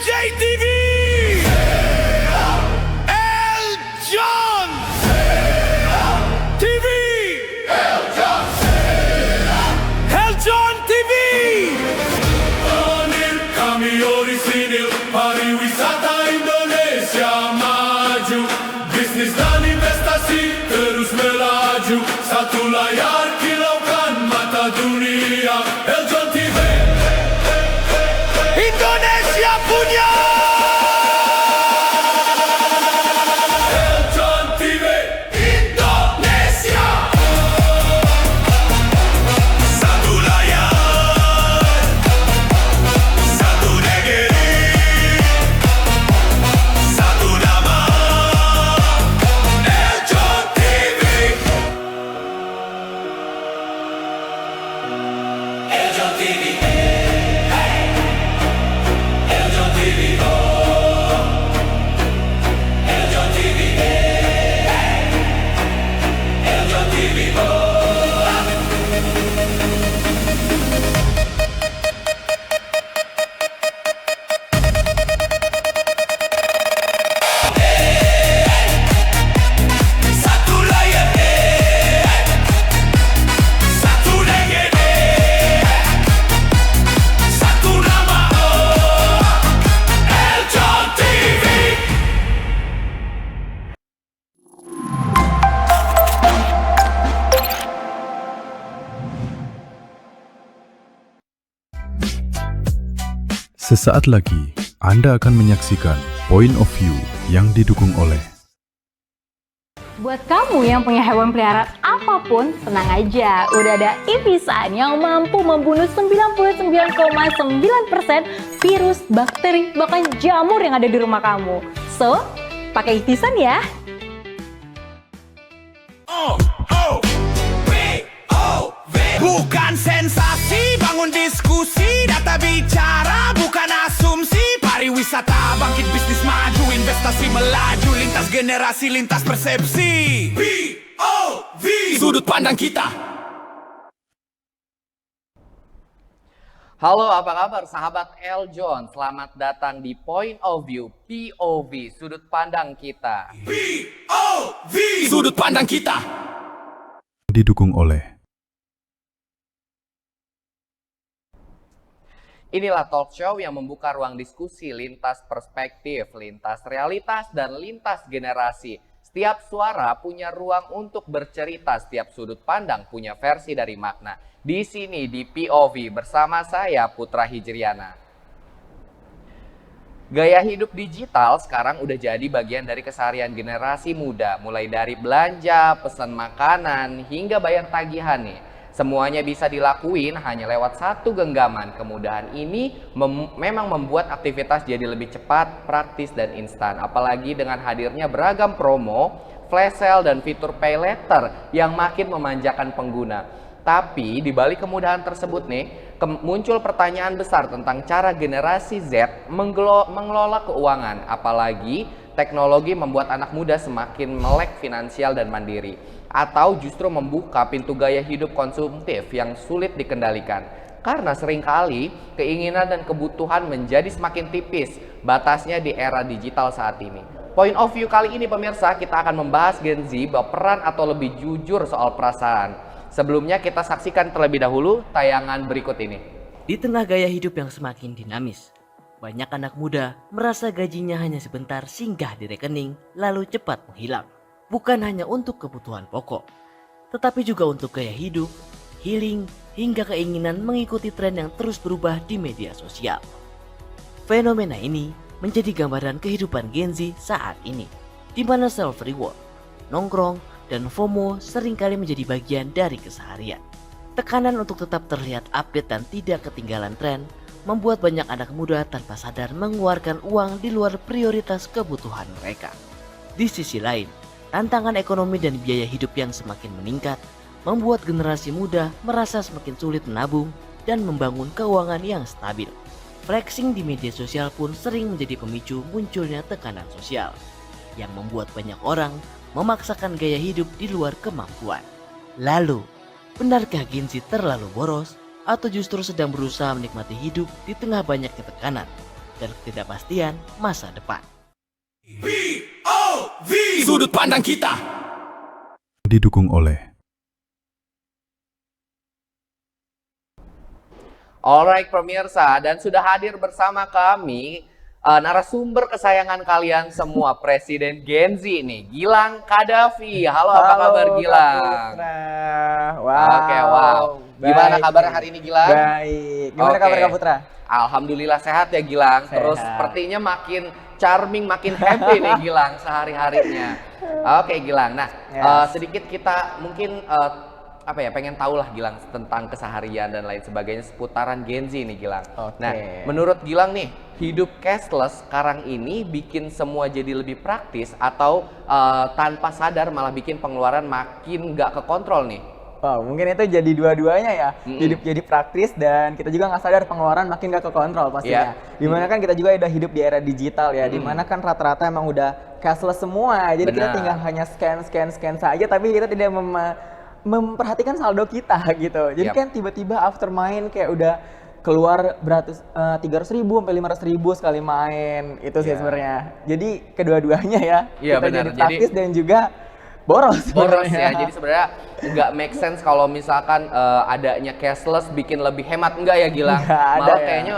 LJTV, Eljon TV, Eljon TV. Kami orisinil pariwisata Indonesia maju, bisnis dan investasi terus melaju, satu layar kilaukan mata dunia. Eljon TV, Indonesia punya. Eljon TV, Indonesia. Satu layar, satu negeri, satu nama. Eljon TV. Eljon TV. Eljon TV. Eljon TV. Eljon TV. Satu layar, satu negeri, satu nama. Eljon TV. Sesaat lagi, Anda akan menyaksikan Point of View yang didukung oleh Buat kamu yang punya hewan peliharaan apapun, tenang aja. Udah ada Ivisan yang mampu membunuh 99,9% virus, bakteri, bahkan jamur yang ada di rumah kamu. So, pakai Ivisan ya. Bukan sensasi, bangun diskusi, data bicara, bukan asumsi. Pariwisata bangkit, bisnis maju, investasi melaju, lintas generasi, lintas persepsi. POV, sudut pandang kita. Halo, apa kabar sahabat Eljon? Selamat datang di Point of View POV, sudut pandang kita. POV, sudut pandang kita. didukung oleh Inilah talk show yang membuka ruang diskusi lintas perspektif, lintas realitas, dan lintas generasi. Setiap suara punya ruang untuk bercerita, setiap sudut pandang punya versi dari makna. Di sini di POV bersama saya Putra Hijriana. Gaya hidup digital sekarang udah jadi bagian dari keseharian generasi muda. Mulai dari belanja, pesan makanan, hingga bayar tagihan nih. Semuanya bisa dilakuin hanya lewat satu genggaman. Kemudahan ini memang membuat aktivitas jadi lebih cepat, praktis, dan instan. Apalagi dengan hadirnya beragam promo, flash sale, dan fitur pay later yang makin memanjakan pengguna. Tapi di balik kemudahan tersebut nih, muncul pertanyaan besar tentang cara generasi Z mengelola keuangan. Apalagi teknologi membuat anak muda semakin melek finansial dan mandiri. Atau justru membuka pintu gaya hidup konsumtif yang sulit dikendalikan. Karena seringkali keinginan dan kebutuhan menjadi semakin tipis batasnya di era digital saat ini. Point of view kali ini pemirsa, kita akan membahas Gen Z berperan atau lebih jujur soal perasaan. Sebelumnya kita saksikan terlebih dahulu tayangan berikut ini. Di tengah gaya hidup yang semakin dinamis, banyak anak muda merasa gajinya hanya sebentar singgah di rekening lalu cepat menghilang. Bukan hanya untuk kebutuhan pokok, tetapi juga untuk gaya hidup, healing, hingga keinginan mengikuti tren yang terus berubah di media sosial. Fenomena ini menjadi gambaran kehidupan Gen Z saat ini, di mana self-reward, nongkrong, dan FOMO seringkali menjadi bagian dari keseharian. Tekanan untuk tetap terlihat update dan tidak ketinggalan tren membuat banyak anak muda tanpa sadar mengeluarkan uang di luar prioritas kebutuhan mereka. Di sisi lain, tantangan ekonomi dan biaya hidup yang semakin meningkat membuat generasi muda merasa semakin sulit menabung dan membangun keuangan yang stabil. Flexing di media sosial pun sering menjadi pemicu munculnya tekanan sosial yang membuat banyak orang memaksakan gaya hidup di luar kemampuan. Lalu, benarkah Gen Z terlalu boros atau justru sedang berusaha menikmati hidup di tengah banyaknya tekanan? dan ketidakpastian masa depan. POV Sudut pandang kita. Didukung oleh Alright pemirsa, dan sudah hadir bersama kami narasumber kesayangan kalian semua, Presiden Gen Z nih, Gilang Kadafi. Halo, apa kabar Gilang? Wow. Oke, wow. Gimana Baik. kabar hari ini Gilang? Baik. Gimana Oke. kabar Kak Putra? Alhamdulillah sehat ya Gilang. Sehat. Terus sepertinya makin charming, makin happy nih Gilang sehari-harinya. Oke Gilang, nah Yes. sedikit kita mungkin pengen tahu lah Gilang tentang keseharian dan lain sebagainya seputaran Gen Z nih Gilang. Oke. Nah, menurut Gilang nih, hidup cashless sekarang ini bikin semua jadi lebih praktis atau tanpa sadar malah bikin pengeluaran makin nggak kekontrol nih? Wow, mungkin itu jadi dua-duanya ya. Hidup jadi praktis dan kita juga nggak sadar pengeluaran makin nggak kekontrol pastinya. Dimana kan kita juga udah hidup di era digital ya. Dimana kan rata-rata emang udah cashless semua. Jadi kita Benar. tinggal hanya scan saja, tapi kita tidak memperhatikan saldo kita gitu. Jadi Yap. kan tiba-tiba after main kayak udah keluar beratus 300.000 sampai 500.000 sekali main. Itu sih Iya. sebenarnya. Jadi kedua-duanya ya. Iya, Kita benar. jadi praktis Jadi- dan juga boros. Boros sebenarnya. ya, jadi sebenarnya nggak make sense kalau misalkan adanya cashless bikin lebih hemat, enggak ya Gilang? Nggak ada Malah ya. kayaknya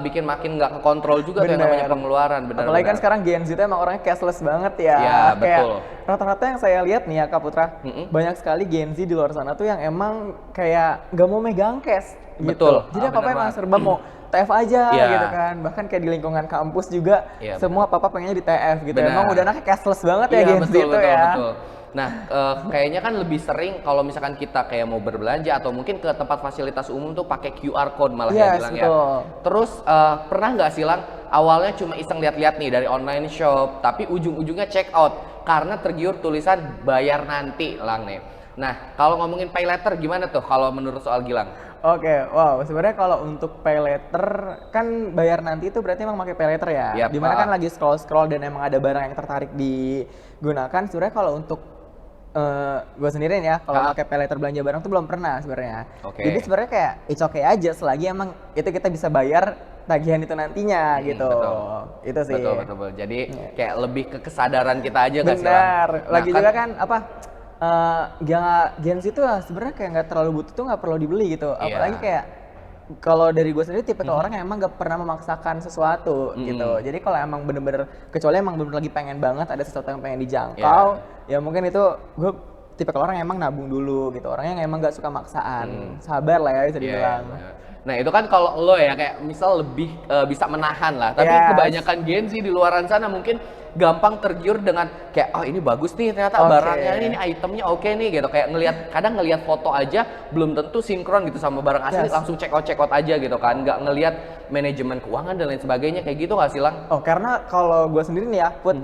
bikin makin nggak kekontrol juga tuh yang namanya Bener. pengeluaran. Benar. Apalagi kan sekarang Gen Z itu emang orangnya cashless banget ya. Iya, Kayak betul. rata-rata yang saya lihat nih ya Kak Putra, banyak sekali Gen Z di luar sana tuh yang emang kayak nggak mau megang cash gitu. Betul. Jadi Ah, apa-apa bener emang banget. serba mau TF aja Iya. gitu kan. Bahkan kayak di lingkungan kampus juga Iya, semua apa-apa pengennya di TF gitu. Benar. Emang udah anaknya cashless banget ya Iya, Gen Z betul, itu betul, ya. betul. Nah, kayaknya kan lebih sering kalau misalkan kita kayak mau berbelanja atau mungkin ke tempat fasilitas umum tuh pakai QR code malah ya Yes, Gilang ya. betul. Terus pernah nggak sih Lang, awalnya cuma iseng lihat-lihat nih dari online shop, tapi ujung-ujungnya check out karena tergiur tulisan bayar nanti Lang nih. Nah, kalau ngomongin pay later gimana tuh kalau menurut soal Gilang? Oke, wow. Sebenarnya kalau untuk pay later kan bayar nanti itu berarti emang pakai pay later ya. Yap, Dimana kan lagi scroll dan emang ada barang yang tertarik digunakan. Sebenarnya kalau untuk gue sendiri ya, kalau pakai pay later belanja barang tuh belum pernah sebenarnya. Oke. Jadi sebenarnya kayak it's okay aja selagi emang itu kita bisa bayar tagihan itu nantinya gitu. betul. Itu sih. Betul. Jadi kayak lebih ke kesadaran kita aja nggak sih Lang? Benar. Nah, Lagi juga kan apa? Gen Z itu sebenarnya kayak nggak terlalu butuh tuh nggak perlu dibeli gitu. Iya. Apalagi kayak kalau dari gue sendiri tipe orang yang emang nggak pernah memaksakan sesuatu gitu. Jadi kalau emang bener-bener kecuali emang bener lagi pengen banget ada sesuatu yang pengen dijangkau, ya mungkin itu gue tipe orang yang emang nabung dulu gitu. Orangnya yang emang nggak suka maksaan, sabar lah ya bisa Iya, dibilang. bener. Nah itu kan kalau lo ya kayak misal lebih bisa menahan lah, tapi Yes. kebanyakan Gen Z di luaran sana mungkin gampang tergiur dengan kayak oh ini bagus nih ternyata Oke. barangnya ini itemnya oke nih gitu, kayak kadang ngelihat foto aja belum tentu sinkron gitu sama barang asli, Yes. langsung check out aja gitu kan, nggak ngelihat manajemen keuangan dan lain sebagainya kayak gitu nggak sih Lang? Oh, karena kalau gue sendiri nih ya, Put,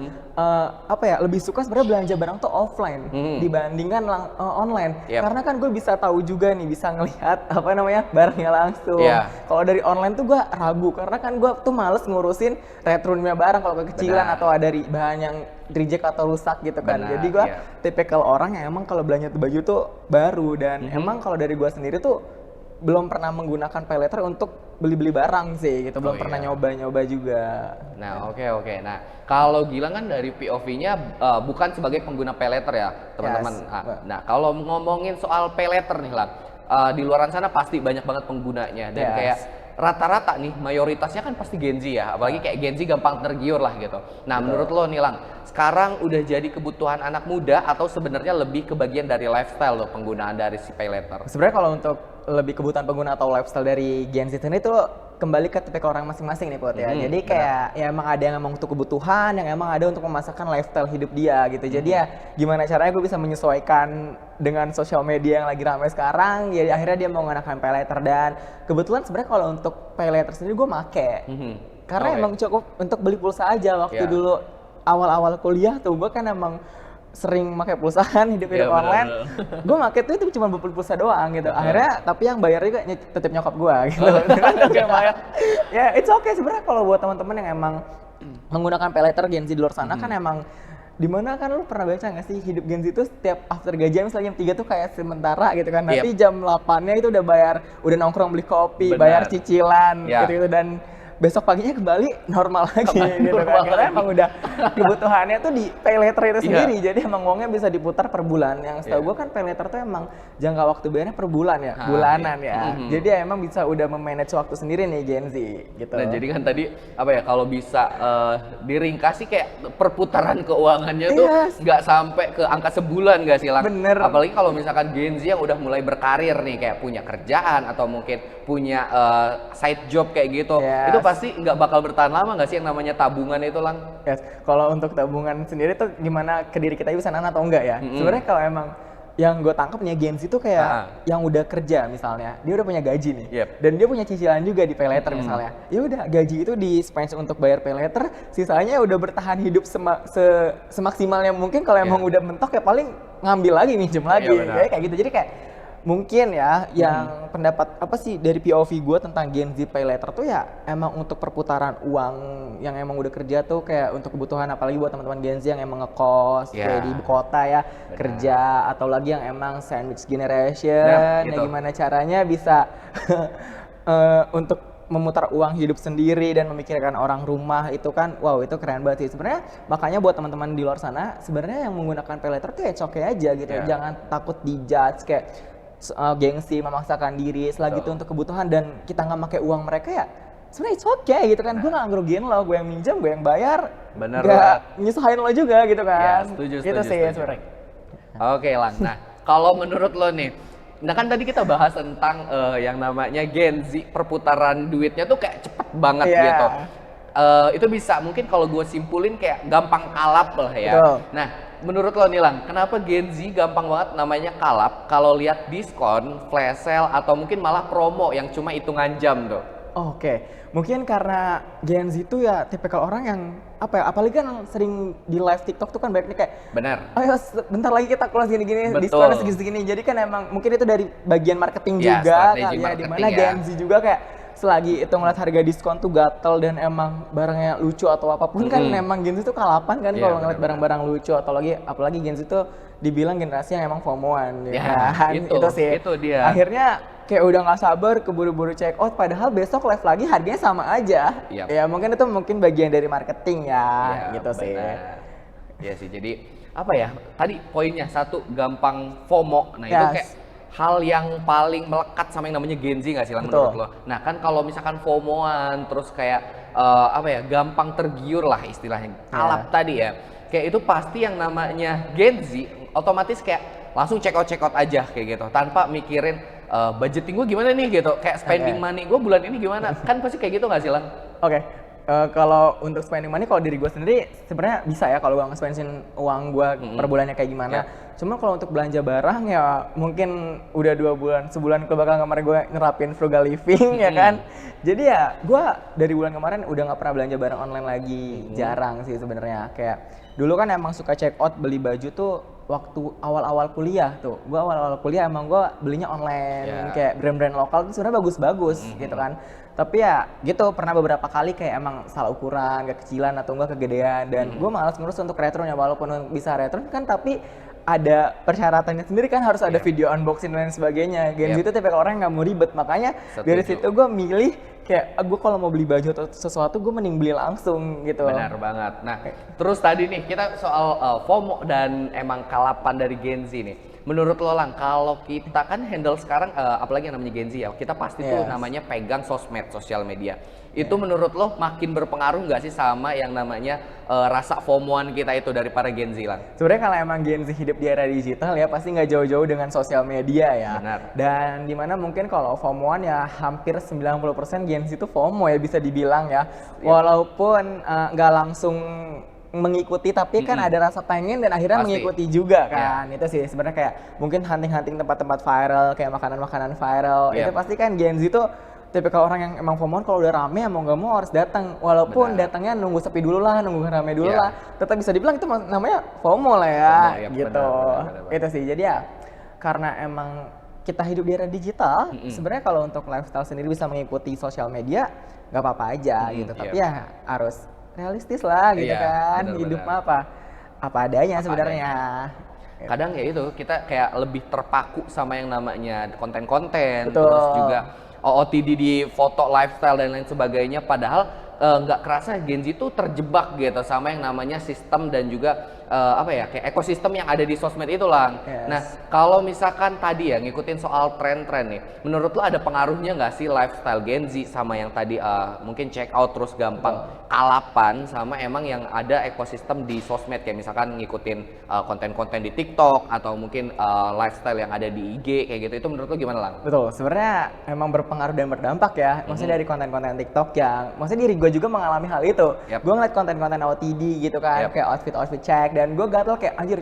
apa ya, lebih suka sebenarnya belanja barang tuh offline dibandingkan online. Yep. Karena kan gue bisa tahu juga nih, bisa ngelihat apa namanya barangnya langsung. Iya. Kalau dari online tuh gue ragu, karena kan gue tuh males ngurusin return-nya barang kalau kekecilan Benar. atau ada bahan yang reject atau rusak gitu kan. Benar, Jadi gue iya. tipikal orang yang emang kalau belanja tuh baju tuh baru dan emang kalau dari gue sendiri tuh belum pernah menggunakan pay later untuk beli-beli barang sih gitu, belum Oh, pernah iya. nyoba-nyoba juga. Nah oke. Nah kalau Gilang kan dari POV-nya bukan sebagai pengguna pay later ya teman-teman. Yes. Nah kalau ngomongin soal pay later nih Lang, di luaran sana pasti banyak banget penggunanya dan Yes. kayak rata-rata nih mayoritasnya kan pasti Gen Z ya, apalagi kayak Gen Z gampang tergiur lah gitu. Nah menurut lo nih Lang, sekarang udah jadi kebutuhan anak muda atau sebenarnya lebih ke bagian dari lifestyle lo penggunaan dari si pay later? Sebenarnya kalau untuk lebih kebutuhan pengguna atau lifestyle dari Gen Z ini tuh kembali ke tipikal orang masing-masing nih Put ya. Jadi kayak ya emang ada yang emang untuk kebutuhan, yang emang ada untuk memasakkan lifestyle hidup dia gitu. Jadi ya gimana caranya gue bisa menyesuaikan dengan sosial media yang lagi ramai sekarang. Ya akhirnya dia mau menggunakan pay later dan kebetulan sebenarnya kalau untuk pay later sendiri gue make. Karena Oke. emang cukup untuk beli pulsa aja waktu Ya. dulu awal-awal kuliah tuh gue kan emang sering pakai pulsa kan hidup-hidup Iya, bener, online. Gue pakai tuh itu cuma beli pulsa doang gitu. Akhirnya tapi yang bayar juga tetap nyokap gue gitu. Kayak bayar. Ya it's okay sebenarnya kalau buat teman-teman yang emang menggunakan pay later Gen Z di luar sana kan emang dimana kan lu pernah baca nggak sih hidup Gen Z itu setiap after gajian misalnya jam 3 tuh kayak sementara gitu kan. Nanti jam 8-nya itu udah bayar, udah nongkrong beli kopi, Benar. bayar cicilan Ya. gitu-gitu dan besok paginya kembali normal lagi gitu kan. normal Karena lagi. emang udah kebutuhannya tuh di pay later itu Iya. sendiri. Jadi emang uangnya bisa diputar per bulan. Yang setahu Iya. gue kan pay later tuh emang jangka waktu bayarnya per bulan ya, Ah, bulanan iya. ya. Jadi ya emang bisa udah memanage waktu sendiri nih Gen Z gitu. Nah, jadi kan tadi apa ya, kalau bisa diringkas sih kayak perputaran keuangannya tuh Yes. nggak sampai ke angka sebulan nggak sih, Lang? Bener. Apalagi kalau misalkan Gen Z yang udah mulai berkarir nih, kayak punya kerjaan atau mungkin punya side job kayak gitu. Yes. Itu pasti nggak bakal bertahan lama nggak sih yang namanya tabungan itu, Lang? Yes. Kalau untuk tabungan sendiri tuh gimana ke diri kita bisa nahan atau enggak ya? Sebenarnya kalau emang yang gue tangkap nih Gen Z tuh kayak yang udah kerja misalnya, dia udah punya gaji nih, Yep. dan dia punya cicilan juga di pay later misalnya. Ya udah gaji itu di spend untuk bayar pay later, sisanya udah bertahan hidup semaksimalnya mungkin. Kalau emang udah mentok ya paling ngambil lagi, minjem lagi, benar. kayak gitu. Jadi kayak mungkin ya yang pendapat apa sih dari POV gue tentang Gen Z pay later tuh ya emang untuk perputaran uang yang emang udah kerja tuh kayak untuk kebutuhan, apalagi buat teman-teman Gen Z yang emang ngekos kayak di ibu kota ya, kerja, atau lagi yang emang sandwich generation Nah, ya itu. gimana caranya bisa untuk memutar uang hidup sendiri dan memikirkan orang rumah. Itu kan wow, itu keren banget sih sebenarnya. Makanya buat teman-teman di luar sana sebenarnya yang menggunakan pay later tuh ya oke aja gitu. Jangan takut dijudge kayak gengsi memaksakan diri selagi itu untuk kebutuhan dan kita nggak pakai uang mereka ya sebenarnya it's okay gitu kan. Gue nggak ngerugiin lo, gue yang minjem, gue yang bayar, Bener nggak nyusahin lo juga gitu kan. Ya, setuju, Itu setuju, sih setuju. sebenarnya. Oke, Lang. Nah, kalau menurut lo nih, nah kan tadi kita bahas tentang yang namanya Gen Z, perputaran duitnya tuh kayak cepet banget Iya. gitu. Itu bisa mungkin kalau gue simpulin kayak gampang kalap lah ya. Betul. Nah, menurut lo nih, Lang, kenapa Gen Z gampang banget namanya kalap kalau lihat diskon, flash sale, atau mungkin malah promo yang cuma hitungan jam tuh? Oke, mungkin karena Gen Z itu ya tipikal orang yang apa ya, apalagi kan sering di live TikTok tuh kan banyak nih kayak Bener. ayo bentar lagi kita kelas gini-gini, Betul. diskon segini-segini. Jadi kan emang mungkin itu dari bagian marketing Ya, juga strategi kali ya, marketing dimana ya. Gen Z juga kayak selagi itu ngeliat harga diskon tuh gatel dan emang barangnya lucu atau apapun kan emang Gen Z tuh kalapan kan Iya, kalau ngeliat benar-benar. barang-barang lucu, atau apalagi Gen Z tuh dibilang generasi yang emang FOMO-an ya Ya, kan. itu sih. itu dia. Akhirnya kayak udah nggak sabar keburu-buru check out, padahal besok live lagi harganya sama aja. Yap. Ya mungkin itu bagian dari marketing ya, Iya, gitu sih. benar. Iya sih, jadi apa ya, tadi poinnya satu, gampang FOMO. Nah itu Yes. kayak hal yang paling melekat sama yang namanya Gen Z nggak sih, Lang, Betul. menurut lo? Nah kan kalau misalkan FOMO-an, terus kayak apa ya, gampang tergiur lah istilahnya, kalap tadi ya. Kayak itu pasti yang namanya Gen Z otomatis kayak langsung check out aja kayak gitu, tanpa mikirin budgeting gue gimana nih gitu, kayak spending money gue bulan ini gimana, kan pasti kayak gitu nggak sih, Lang? Oke, kalau untuk spending money, kalau diri gue sendiri sebenarnya bisa ya kalau gue nge-spendin uang gue per bulannya kayak gimana. Cuma kalau untuk belanja barang ya mungkin udah 2 bulan, sebulan kebelakang kemarin gue nerapin frugal living ya kan. Jadi ya gue dari bulan kemarin udah nggak pernah belanja barang online lagi, jarang sih sebenarnya. Kayak dulu kan emang suka check out beli baju tuh waktu awal-awal kuliah tuh. Gue awal-awal kuliah emang gue belinya online, kayak brand-brand lokal tuh sebenarnya bagus-bagus gitu kan. Tapi ya gitu, pernah beberapa kali kayak emang salah ukuran, kekecilan atau enggak kegedean, dan gue malas ngurus untuk retronya. Walaupun bisa retro kan, tapi ada persyaratannya sendiri kan, harus ada video unboxing dan lain sebagainya. Gen Z itu tipikal orang yang nggak mau ribet, makanya dari situ gue milih kayak gue kalau mau beli baju atau sesuatu gue mending beli langsung gitu. Benar banget. Nah, terus tadi nih kita soal FOMO dan emang kalapan dari Gen Z nih. Menurut lo, Lang, kalau kita kan handle sekarang, apalagi yang namanya Gen Z ya, kita pasti tuh namanya pegang sosmed, sosial media. Itu menurut lo makin berpengaruh nggak sih sama yang namanya rasa FOMO-an kita itu dari para Gen Z, Lang? Sebenarnya kalau emang Gen Z hidup di era digital ya pasti nggak jauh-jauh dengan sosial media ya. Benar. Dan dimana mungkin kalau FOMO-an ya hampir 90% Gen Z itu FOMO ya bisa dibilang ya. Walaupun nggak langsung mengikuti, tapi kan ada rasa pengen dan akhirnya Pasti. mengikuti juga kan. Itu sih sebenarnya kayak mungkin hunting-hunting tempat-tempat viral, kayak makanan-makanan viral. Itu pasti kan Gen Z tuh tipikal orang yang emang FOMO kalau udah rame ya mau nggak mau harus datang. Walaupun datangnya nunggu sepi dulu lah, nunggu rame dulu lah. Tetap bisa dibilang itu namanya FOMO lah ya, FOMO, ya, gitu. benar. Itu sih. Jadi ya karena emang kita hidup di era digital, sebenarnya kalau untuk lifestyle sendiri bisa mengikuti sosial media nggak apa-apa aja gitu. Tapi ya harus realistis lah gitu kan. benar-benar. Hidup mah apa adanya sebenarnya. Kadang ya itu kita kayak lebih terpaku sama yang namanya konten-konten, Betul. terus juga OOTD di foto lifestyle dan lain sebagainya, padahal nggak kerasa Gen Z itu terjebak gitu sama yang namanya sistem dan juga kayak ekosistem yang ada di sosmed itu Lang. Yes. Nah kalau misalkan tadi ya ngikutin soal tren-tren nih, menurut lo ada pengaruhnya nggak sih lifestyle Gen Z sama yang tadi mungkin check out terus gampang kalapan sama emang yang ada ekosistem di sosmed kayak misalkan ngikutin konten-konten di TikTok atau mungkin lifestyle yang ada di IG kayak gitu, itu menurut lo gimana Lang? Betul, sebenarnya emang berpengaruh dan berdampak ya. Maksudnya dari konten-konten TikTok yang, maksudnya diri gue juga mengalami hal itu. Yep. Gue ngeliat konten-konten OOTD gitu kan, Yep. kayak outfit check, dan gue gatel kayak anjir,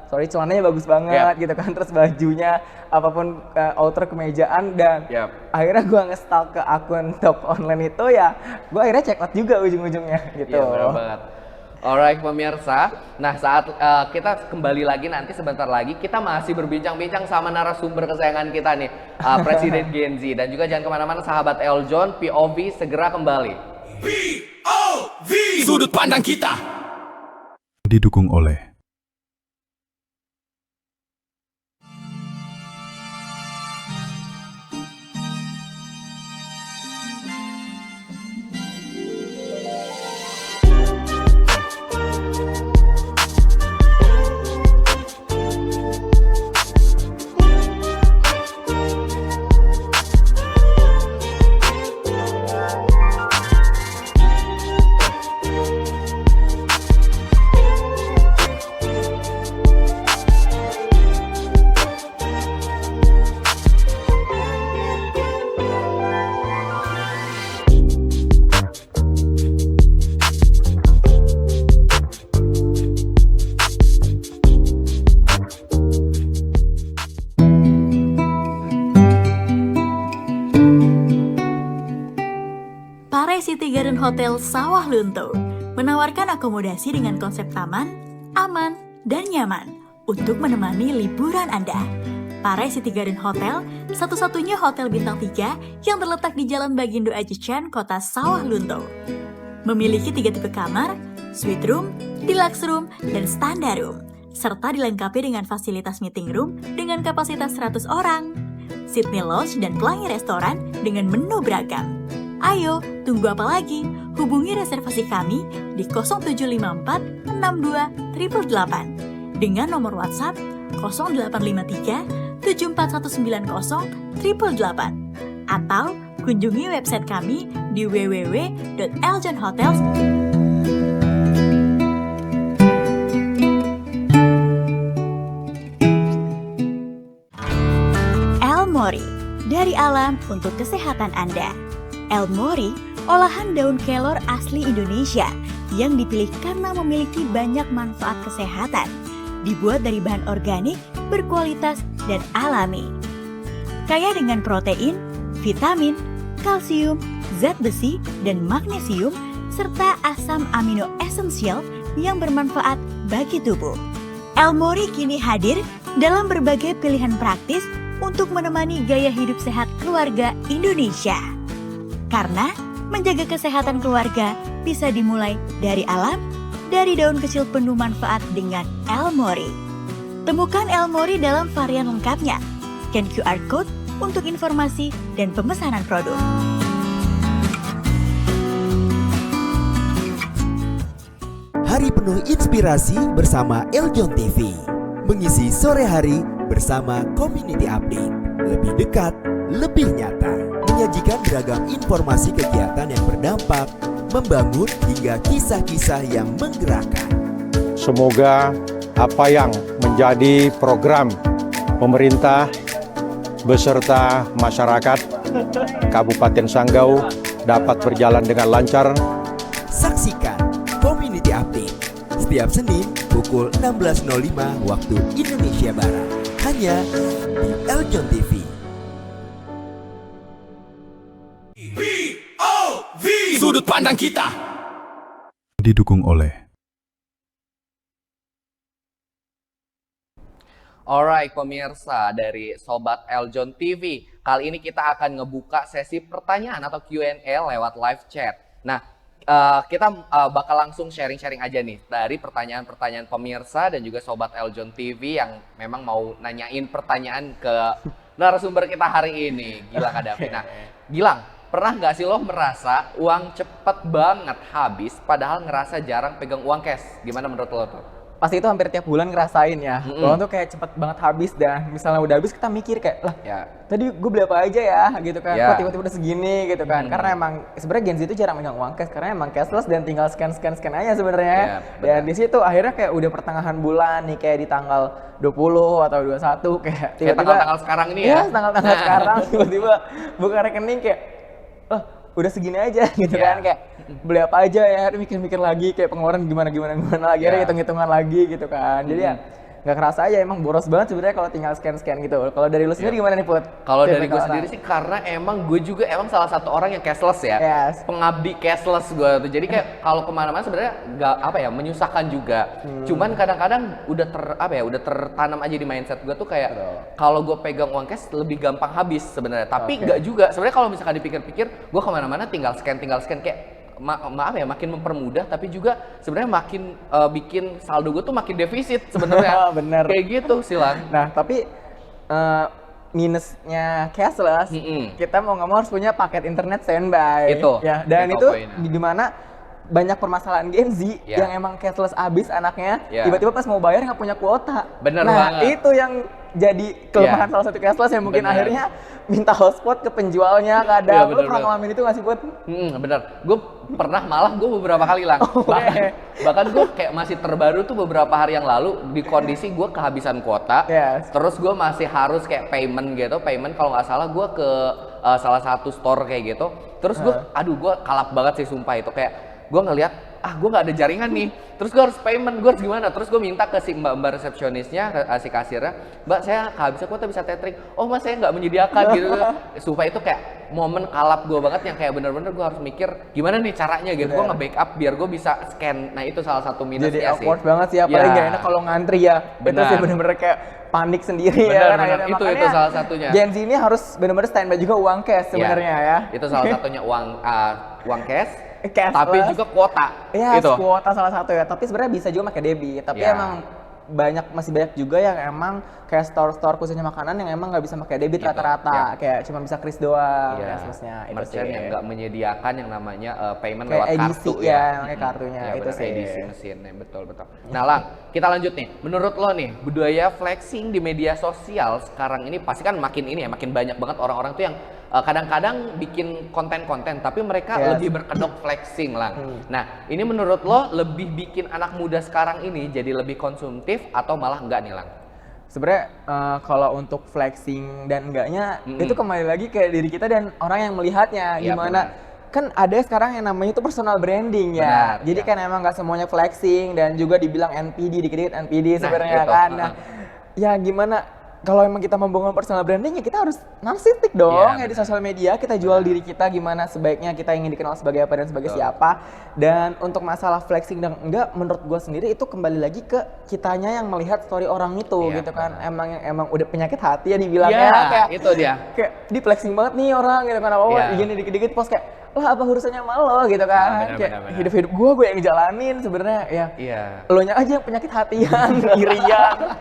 sorry celananya bagus banget gitu kan, terus bajunya apapun outer kemejaan, dan Yep. akhirnya gue nge-stalk ke akun toko online itu ya, gue akhirnya check out juga ujung-ujungnya gitu. Iya benar banget. Alright pemirsa, nah saat kita kembali lagi nanti sebentar lagi kita masih berbincang-bincang sama narasumber kesayangan kita nih, Presiden Gen Z, dan juga jangan kemana-mana sahabat Eljon, POV segera kembali. POV, sudut pandang kita. Didukung oleh Parai City Garden Hotel Sawah Lunto menawarkan akomodasi dengan konsep taman, aman, dan nyaman untuk menemani liburan Anda. Parai City Garden Hotel, satu-satunya hotel bintang 3 yang terletak di Jalan Bagindo Ajichan, Kota Sawah Lunto. Memiliki 3 tipe kamar, suite room, deluxe room, dan standard room, serta dilengkapi dengan fasilitas meeting room dengan kapasitas 100 orang. Sydney Lodge dan pelangi restoran dengan menu beragam. Ayo, tunggu apa lagi? Hubungi reservasi kami di 0754 62 888 dengan nomor WhatsApp 0853 74190 888 atau kunjungi website kami di www.eljonhotels. El Mori, dari alam untuk kesehatan Anda. El Mori, olahan daun kelor asli Indonesia yang dipilih karena memiliki banyak manfaat kesehatan. Dibuat dari bahan organik, berkualitas, dan alami. Kaya dengan protein, vitamin, kalsium, zat besi, dan magnesium, serta asam amino esensial yang bermanfaat bagi tubuh. El Mori kini hadir dalam berbagai pilihan praktis untuk menemani gaya hidup sehat keluarga Indonesia. Karena menjaga kesehatan keluarga bisa dimulai dari alam, dari daun kecil penuh manfaat dengan El Mori. Temukan El Mori dalam varian lengkapnya. Scan QR Code untuk informasi dan pemesanan produk. Hari penuh inspirasi bersama Eljon TV. Mengisi sore hari bersama Community Update. Lebih dekat, lebih nyata. Menyajikan beragam informasi kegiatan yang berdampak, membangun hingga kisah-kisah yang menggerakkan. Semoga apa yang menjadi program pemerintah beserta masyarakat Kabupaten Sanggau dapat berjalan dengan lancar. Saksikan Community Update setiap Senin pukul 16.05 waktu Indonesia Barat. Hanya di Eljon TV. POV, sudut pandang kita. Didukung oleh Alright pemirsa dari Sobat Eljon TV, kali ini kita akan ngebuka sesi pertanyaan atau Q&A lewat live chat. Nah, kita bakal langsung sharing-sharing aja nih dari pertanyaan-pertanyaan pemirsa dan juga Sobat Eljon TV yang memang mau nanyain pertanyaan ke narasumber kita hari ini, Gilang Kadafi. Nah, Gilang, pernah nggak sih lo merasa uang cepet banget habis padahal ngerasa jarang pegang uang cash? Gimana menurut lo tuh? Pasti itu hampir tiap bulan ngerasain ya. Uang tuh kayak cepet banget habis dan misalnya udah habis kita mikir kayak, lah tadi gue beli apa aja ya gitu kan. Kok tiba-tiba udah segini gitu kan. Karena emang sebenarnya Gen Z itu jarang megang uang cash karena emang cashless dan tinggal scan aja sebenarnya. Dan di situ akhirnya kayak udah pertengahan bulan nih kayak di tanggal 20 atau 21 kayak tiba-tiba tanggal sekarang ini ya. Tanggal sekarang tiba-tiba buka rekening kayak udah segini aja gitu kan, kayak beli apa aja ya, mikir-mikir lagi kayak pengeluaran gimana lagi, hitung-hitungan lagi gitu kan. Jadi ya nggak kerasa aja, emang boros banget sebenarnya kalau tinggal scan gitu. Kalau dari lu sendiri gimana nih Put? Kalau dari gue sendiri sih karena emang gue juga salah satu orang yang cashless ya, pengabdi cashless gue tuh. Jadi kayak kalau kemana-mana sebenarnya nggak menyusahkan juga. Cuman kadang-kadang udah tertanam aja di mindset gue tuh kayak kalau gue pegang uang cash lebih gampang habis sebenarnya. Tapi nggak juga. Sebenarnya kalau misalkan dipikir-pikir, gue kemana-mana tinggal scan kayak makin mempermudah, tapi juga sebenarnya makin bikin saldo gue tuh makin defisit sebenarnya. Bener. Kayak gitu sih Lang. Nah tapi minusnya cashless, kita mau nggak mau harus punya paket internet standby. Itu. Ya, dan itu di mana banyak permasalahan Gen Z yang emang cashless abis anaknya, tiba-tiba pas mau bayar nggak punya kuota. Bener banget. Itu yang jadi kelemahan salah satu cashless yang mungkin akhirnya minta hotspot ke penjualnya kadang. Lu pernah ngalamin itu nggak sih, Bud? Bener. Gue pernah, malah gue beberapa kali Lang. Bahkan gue kayak masih terbaru tuh beberapa hari yang lalu di kondisi gue kehabisan kuota. Terus gue masih harus kayak payment kalau nggak salah gue ke salah satu store kayak gitu. Terus gue kalap banget sih sumpah itu, kayak gue ngeliat gue nggak ada jaringan nih, terus gue harus payment, gue harus gimana? Terus gue minta ke si mbak resepsionisnya, si kasirnya, mbak saya kehabisan kuota bisa tethering. Oh mas, saya nggak menyediakan gitu. Supaya itu kayak momen kalap gue banget yang kayak bener-bener gue harus mikir gimana nih caranya gitu. Gue nge-backup biar gue bisa scan. Nah itu salah satu minusnya sih. Jadi awkward banget sih, apalagi nggak enak kalau ngantri ya. Itu sih bener-bener kayak panik sendiri ya kan. Itu salah satunya. Gen Z ini harus bener-bener standby juga uang cash sebenarnya ya. Itu salah satunya uang cash. Tapi juga kuota. Itu kuota salah satu ya. Tapi sebenarnya bisa juga pakai debit. Tapi emang masih banyak juga yang emang kayak store khususnya makanan yang emang nggak bisa pakai debit rata-rata. Kayak cuma bisa kris doang. Merchant yang nggak menyediakan yang namanya payment kayak lewat kartu kayak kartunya itu sih. Edisi mesin, betul. Nah Lang, kita lanjut nih. Menurut lo nih, budaya flexing di media sosial sekarang ini pasti kan makin banyak banget orang-orang tuh yang kadang-kadang bikin konten-konten tapi mereka lebih berkedok flexing Lang. Nah ini menurut lo lebih bikin anak muda sekarang ini jadi lebih konsumtif atau malah enggak nih Lang? Sebenarnya kalau untuk flexing dan enggaknya itu kembali lagi ke diri kita dan orang yang melihatnya gimana. Kan ada sekarang yang namanya itu personal branding ya. Jadi kan emang nggak semuanya flexing dan juga dibilang NPD, dikit-dikit NPD sebenarnya kan. Nah ya gimana? Kalau emang kita membangun personal branding ya kita harus narsistik dong di sosial media, kita jual diri kita gimana sebaiknya, kita ingin dikenal sebagai apa dan sebagai siapa. Dan untuk masalah flexing dan enggak, menurut gue sendiri itu kembali lagi ke kitanya yang melihat story orang itu gitu kan. Emang udah penyakit hati ya dibilangnya, kayak itu dia. Kayak di flexing banget nih orang gitu kan, gini dikit-dikit post kayak lah apa urusannya sama lo gitu kan. Kayak hidup gue yang jalanin sebenarnya ya. Lo nya aja yang penyakit hatian, irian.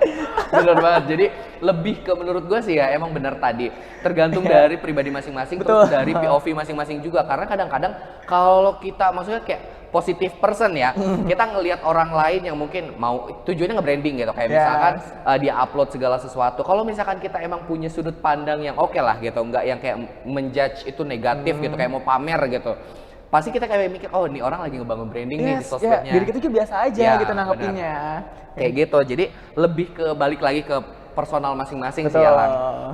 Bener banget. Jadi lebih ke menurut gue sih ya emang bener tadi tergantung dari pribadi masing-masing, terus dari POV masing-masing juga. Karena kadang-kadang kalau kita maksudnya kayak positive person ya, kita ngelihat orang lain yang mungkin mau tujuannya nge-branding gitu, kayak misalkan dia upload segala sesuatu. Kalau misalkan kita emang punya sudut pandang yang oke lah gitu, nggak yang kayak menjudge itu negatif gitu, kayak mau pamer gitu. Pasti kita kayak mikir, oh ini orang lagi ngebangun branding nih di sosmednya. Jadi kita juga biasa aja gitu nanggepinnya. Kayak gitu, jadi lebih ke balik lagi ke personal masing-masing sih ya Lang.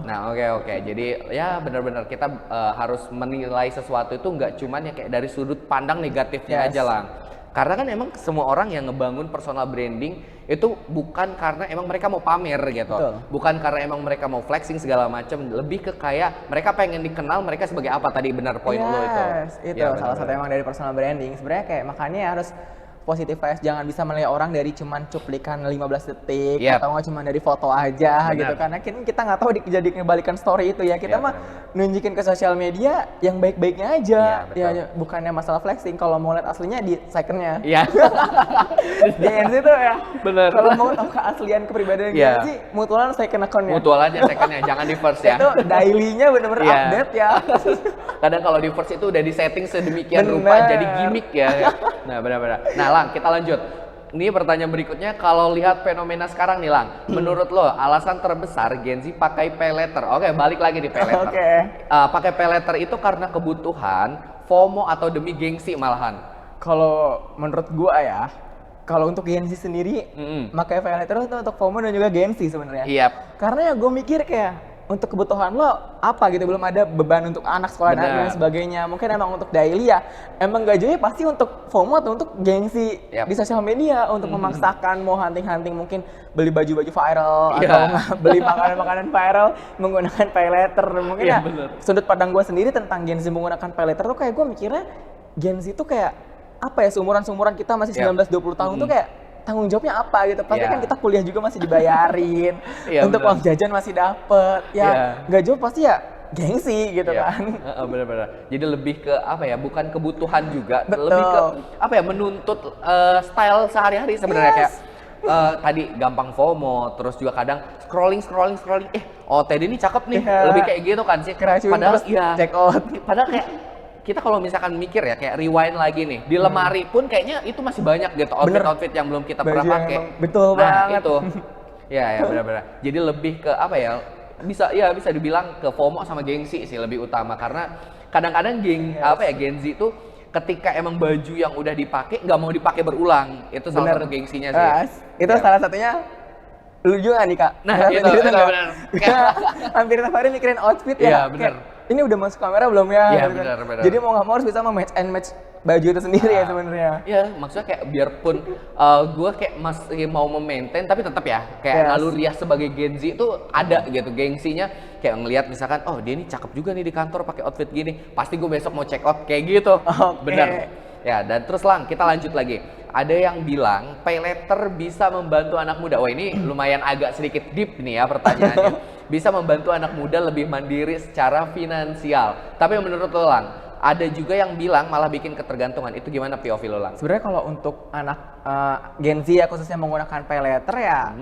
Nah oke. Jadi ya benar-benar kita harus menilai sesuatu itu nggak cuman ya kayak dari sudut pandang negatifnya aja Lang. Karena kan emang semua orang yang ngebangun personal branding itu bukan karena emang mereka mau pamer gitu. Bukan karena emang mereka mau flexing segala macam, lebih ke kayak mereka pengen dikenal mereka sebagai apa tadi, benar poin lo itu. Itu salah satu emang dari personal branding. Sebenarnya kayak makanya harus positive vibes, jangan bisa menilai orang dari cuman cuplikan 15 detik Yap. atau nggak cuma dari foto aja Benar. gitu, karena kita nggak tahu jadi kebalikan story itu ya, kita Iya, mah benar. nunjukin ke sosial media yang baik-baiknya aja, Iya, betul. ya bukannya masalah flexing. Kalau mau lihat aslinya di secondnya. Iya. Gen Z tuh ya, Bener. kalau mau tahu keaslian kepribadian Iya. Gen Z, mutualan second account-nya. Mutual aja secondnya, jangan di first ya. Itu daily-nya bener-bener Iya. update ya. Kadang kalau di first itu udah di setting sedemikian Bener. rupa jadi gimmick ya. Nah benar-benar. Nah Lang, kita lanjut. Ini pertanyaan berikutnya, kalau lihat fenomena sekarang nih Lang, menurut lo alasan terbesar Gen Z pakai pay letter? Oke, balik lagi di pay letter. Oke. Pakai pay letter itu karena kebutuhan, FOMO atau demi gengsi malahan? Kalau menurut gua ya, kalau untuk Gen Z sendiri, pakai pay letter itu untuk FOMO dan juga gengsi sebenarnya. Iya. Karena ya gue mikir kayak untuk kebutuhan lo apa gitu, belum ada beban untuk anak sekolah dan Benar. lain sebagainya. Mungkin emang untuk daily ya, emang gajinya pasti untuk FOMO atau untuk gengsi Yap. di sosial media, untuk memaksakan mau hunting-hunting, mungkin beli baju-baju viral Iya. atau nggak beli makanan-makanan viral menggunakan pay letter. Mungkin Iya, ya bener. sudut pandang gue sendiri tentang Gen Z menggunakan pay letter tuh kayak gue mikirnya Gen Z tuh kayak apa ya, seumuran kita masih Yap. 19-20 tahun tuh kayak tanggung jawabnya apa gitu. Pasti Iya. kan kita kuliah juga masih dibayarin, Iya, untuk bener. uang jajan masih dapet, ya Iya. nggak jauh pasti ya gengsi gitu Iya. kan. Benar-benar. Jadi lebih ke apa ya? Bukan kebutuhan juga, Betul. lebih ke apa ya? Menuntut style sehari-hari sebenarnya Yes. kayak tadi gampang FOMO, terus juga kadang scrolling. Oh Teddy ini cakep nih, Iya. lebih kayak gitu kan sih. Keracunin Padahal terus iya. check out. Padahal kayak kita kalau misalkan mikir ya, kayak rewind lagi nih di lemari pun kayaknya itu masih banyak gitu outfit yang belum kita pernah Baju yang pakai. emang betul Nah banget. itu, ya benar-benar. Jadi lebih ke apa ya? Bisa dibilang ke FOMO sama gengsi sih lebih utama, karena kadang-kadang Gen Z itu ketika emang baju yang udah dipakai nggak mau dipakai berulang, itu salah Bener. satu gengsinya sih. Itu Ya. salah satunya lu juga nih Kak. Nah, Salah itu satunya nggak? benar. Hampir tiap hari mikirin outfit Iya, ya. bener. Kayak, ini udah masuk kamera belum ya? Iya, Gitu kan. bener. Jadi mau nggak mau harus bisa match and match baju itu sendiri ya sebenarnya. Iya, maksudnya kayak biarpun gue kayak masih mau memaintain, tapi tetap ya kayak Yes. naluriah sebagai Gen Z itu ada gitu, gengsinya kayak ngelihat misalkan, oh dia ini cakep juga nih di kantor pakai outfit gini, pasti gue besok mau check out kayak gitu. Oke. Bener. Ya, dan terus Lang, kita lanjut lagi. Ada yang bilang pay letter bisa membantu anak muda. Wah ini lumayan agak sedikit deep nih ya pertanyaannya. Bisa membantu anak muda lebih mandiri secara finansial. Tapi menurut lo Lang, ada juga yang bilang malah bikin ketergantungan. Itu gimana POV lo Lang? Sebenarnya kalau untuk anak Gen Z ya khususnya menggunakan pay letter ya,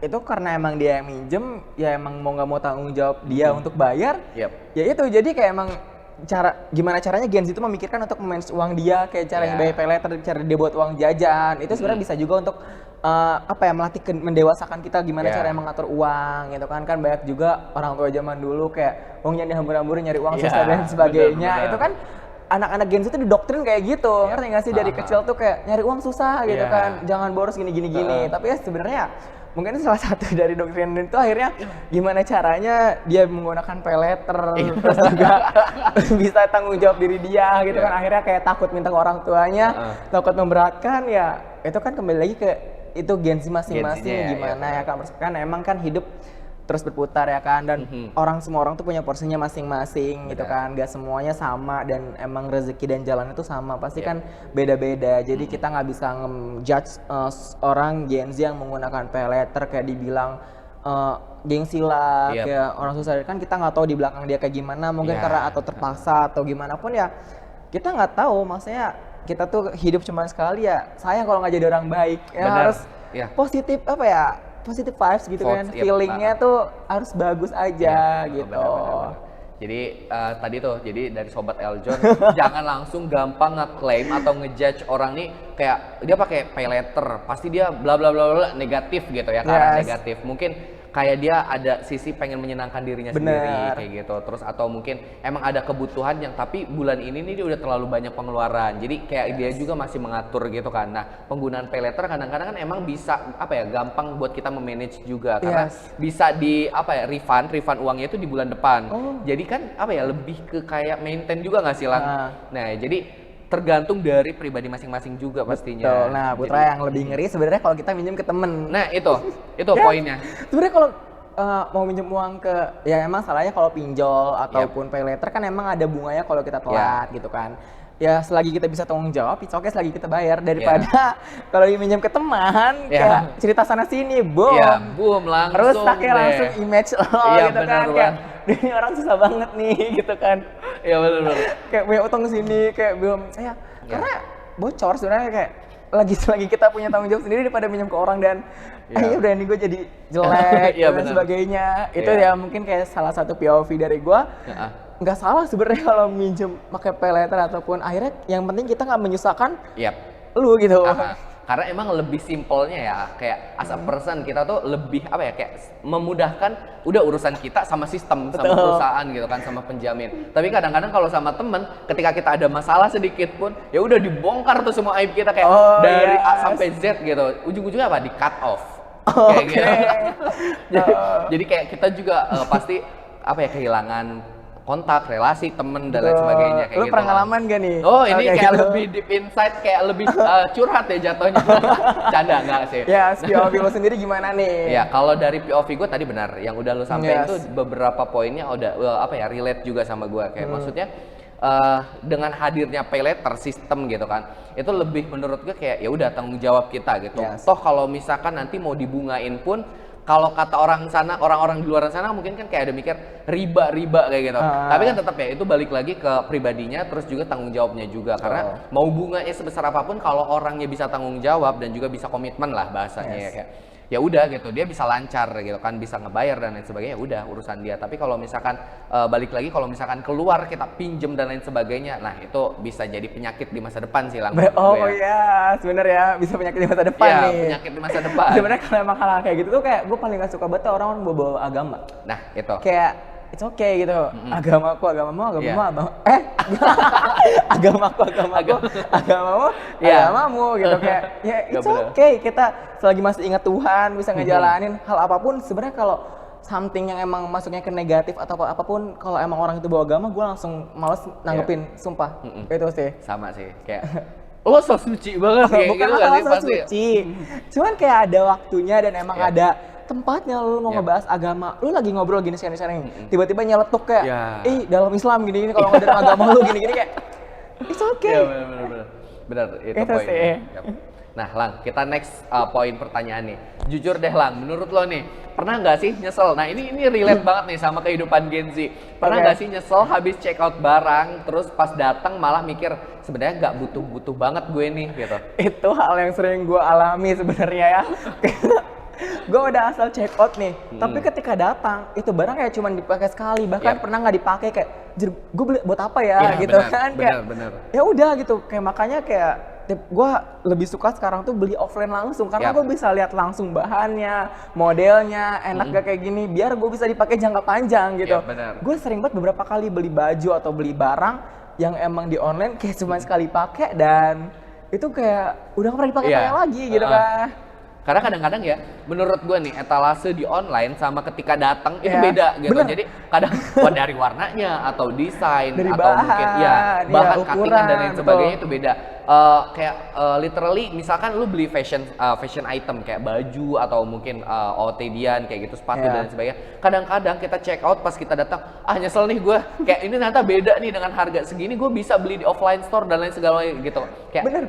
itu karena emang dia yang minjem, ya emang mau nggak mau tanggung jawab dia untuk bayar. Yep. Ya itu, jadi kayak emang gimana caranya Gen Z itu memikirkan untuk manage uang dia, kayak cara yang bayar pay letter, cara dia buat uang jajan. Itu sebenarnya bisa juga untuk melatih mendewasakan kita gimana cara mengatur uang gitu kan. Kan banyak juga orang tua zaman dulu kayak uangnya dihambur-hamburin nyari uang susah dan sebagainya. bener. Itu kan anak-anak Gen Z itu didoktrin kayak gitu. Ngerti nggak sih, dari kecil tuh kayak nyari uang susah gitu kan. Jangan boros gini. Tapi ya sebenarnya mungkin salah satu dari doktrin itu akhirnya gimana caranya dia menggunakan pay letter, terus juga bisa tanggung jawab diri dia gitu kan. Akhirnya kayak takut minta ke orang tuanya, takut memberatkan, ya itu kan kembali lagi ke itu Gen Z masing-masing Gen Z-nya, gimana ya kan emang kan hidup terus berputar ya kan, dan semua orang tuh punya porsinya masing-masing gitu kan, gak semuanya sama, dan emang rezeki dan jalan itu sama, pasti kan beda-beda. Jadi kita nggak bisa ngejudge orang Gen Z yang menggunakan pay letter kayak dibilang gengsi lah, kayak orang susah, kan kita nggak tahu di belakang dia kayak gimana, mungkin karena atau terpaksa atau gimana pun ya kita nggak tahu. Maksudnya kita tuh hidup cuma sekali ya, sayang kalau nggak jadi orang baik ya. Harus positif positive vibes gitu kan, feelingnya tuh harus bagus aja gitu. Bener. Jadi tadi tuh, jadi dari Sobat Eljon jangan langsung gampang ngeklaim atau ngejudge orang nih kayak dia pakai pay letter, pasti dia bla bla bla negatif gitu ya, karena negatif. Mungkin kayak dia ada sisi pengen menyenangkan dirinya sendiri kayak gitu. Terus atau mungkin emang ada kebutuhan yang tapi bulan ini nih dia udah terlalu banyak pengeluaran. Jadi kayak dia juga masih mengatur gitu kan. Nah, penggunaan pay letter kadang-kadang kan emang bisa gampang buat kita memanage juga, karena bisa di refund uangnya itu di bulan depan. Jadi kan lebih ke kayak maintain juga nggak sih Lang? Nah, jadi tergantung dari pribadi masing-masing juga pastinya. Betul. Nah, Putra, yang lebih ngeri sebenarnya kalau kita minjem ke temen. Nah, itu poinnya. Sebenarnya kalau mau minjem uang ke, ya emang salahnya kalau pinjol ataupun pay letter kan emang ada bunganya kalau kita telat gitu kan. ya selagi kita bisa tanggung jawab, it's okay selagi kita bayar daripada kalau diminjam ke teman kayak cerita sana sini, boom. Boom langsung. Terus kayak langsung image lo gitu kan kayak ini orang susah banget nih gitu kan. Iya benar. Kayak punya utang sini kayak belum karena bocor sebenarnya kayak lagi kita punya tanggung jawab sendiri daripada minjem ke orang dan udah ini gue jadi jelek dan sebagainya. Itu ya mungkin kayak salah satu POV dari gue. Nggak salah sebenarnya kalau minjem pakai paylater ataupun akhirnya yang penting kita nggak menyusahkan lu gitu. Karena emang lebih simpelnya ya kayak as a person kita tuh lebih apa ya kayak memudahkan udah urusan kita sama sistem sama perusahaan gitu kan sama penjamin. Tapi kadang-kadang kalau sama temen ketika kita ada masalah sedikit pun ya udah dibongkar tuh semua aib kita kayak dari A sampai Z gitu. Ujung-ujungnya apa? Di cut off. Kayak gitu. Jadi kayak kita juga pasti apa ya kehilangan kontak, relasi, temen, dan lain sebagainya kayak lu gitu. Lu pengalaman gak nih? Oh ini kayak gitu. lebih deep insight, kayak lebih curhat ya jatuhnya. Canda enggak sih? Ya, POV lo sendiri gimana nih? Ya, kalau dari POV gue tadi benar, yang udah lu sampein tuh beberapa poinnya udah apa ya, relate juga sama gue. Kayak maksudnya dengan hadirnya paylater sistem gitu kan, itu lebih menurut gue kayak ya udah tanggung jawab kita gitu. Toh kalau misalkan nanti mau dibungain pun, kalau kata orang-orang di luar sana mungkin kan kayak ada mikir riba kayak gitu. Tapi kan tetap ya itu balik lagi ke pribadinya, terus juga tanggung jawabnya juga. Karena mau bunganya sebesar apapun kalau orangnya bisa tanggung jawab dan juga bisa komitmen lah bahasanya ya kayak ya udah gitu, dia bisa lancar gitu kan, bisa ngebayar dan lain sebagainya, ya udah urusan dia. Tapi kalau misalkan balik lagi kalau misalkan keluar kita pinjem dan lain sebagainya, nah itu bisa jadi penyakit di masa depan sih Lang. Iya, sebenarnya bisa penyakit di masa depan nih. Iya, penyakit di masa depan. Sebenarnya kalau emang hal kayak gitu tuh kayak gue paling gak suka banget orang bawa agama. Nah, itu. Kayak it's okay gitu. Agamamu, agamamu gitu kayak ya it's okay kita selagi masih ingat Tuhan bisa ngejalanin hal apapun. Sebenarnya kalau something yang emang masuknya ke negatif atau apapun, kalau emang orang itu bawa agama gue langsung males nanggepin, sumpah. Itu sih. Sama sih, kayak lo so suci banget kayak bukan gitu masalah kan so suci. Cuman kayak ada waktunya dan emang ada tempatnya lu mau ngebahas agama, lu lagi ngobrol gini sekarang tiba-tiba nyeletuk kayak dalam Islam gini kalau ngadain agama lu gini kayak it's okay. Iya benar itu poinnya. Nah Lang, kita next poin pertanyaan nih. Jujur deh Lang, menurut lo nih pernah nggak sih nyesel? Nah ini relate banget nih sama kehidupan Gen Z. Pernah nggak sih nyesel habis check out barang terus pas datang malah mikir sebenarnya nggak butuh banget gue nih gitu? Itu hal yang sering gue alami sebenarnya ya. Gue udah asal check out nih, tapi ketika datang itu barang kayak cuma dipakai sekali, bahkan pernah nggak dipakai kayak gue beli buat apa ya gitu kan kayak ya udah gitu kayak makanya kayak gue lebih suka sekarang tuh beli offline langsung karena gue bisa lihat langsung bahannya, modelnya enak gak kayak gini biar gue bisa dipakai jangka panjang gitu. Gue sering banget beberapa kali beli baju atau beli barang yang emang di online kayak cuma sekali pakai dan itu kayak udah gak pernah dipakai lagi gitu kan. Karena kadang-kadang ya, menurut gue nih etalase di online sama ketika datang itu beda gitu. Jadi kadang dari warnanya atau desain dari atau bahan, mungkin bahan cuttingan dan lain sebagainya itu beda. Kayak literally misalkan lu beli fashion item kayak baju atau mungkin outfitian kayak gitu, sepatu dan lain sebagainya. Kadang-kadang kita check out pas kita datang, nyesel nih gue kayak ini ternyata beda nih dengan harga segini gue bisa beli di offline store dan lain segala gitu. Kayak bener.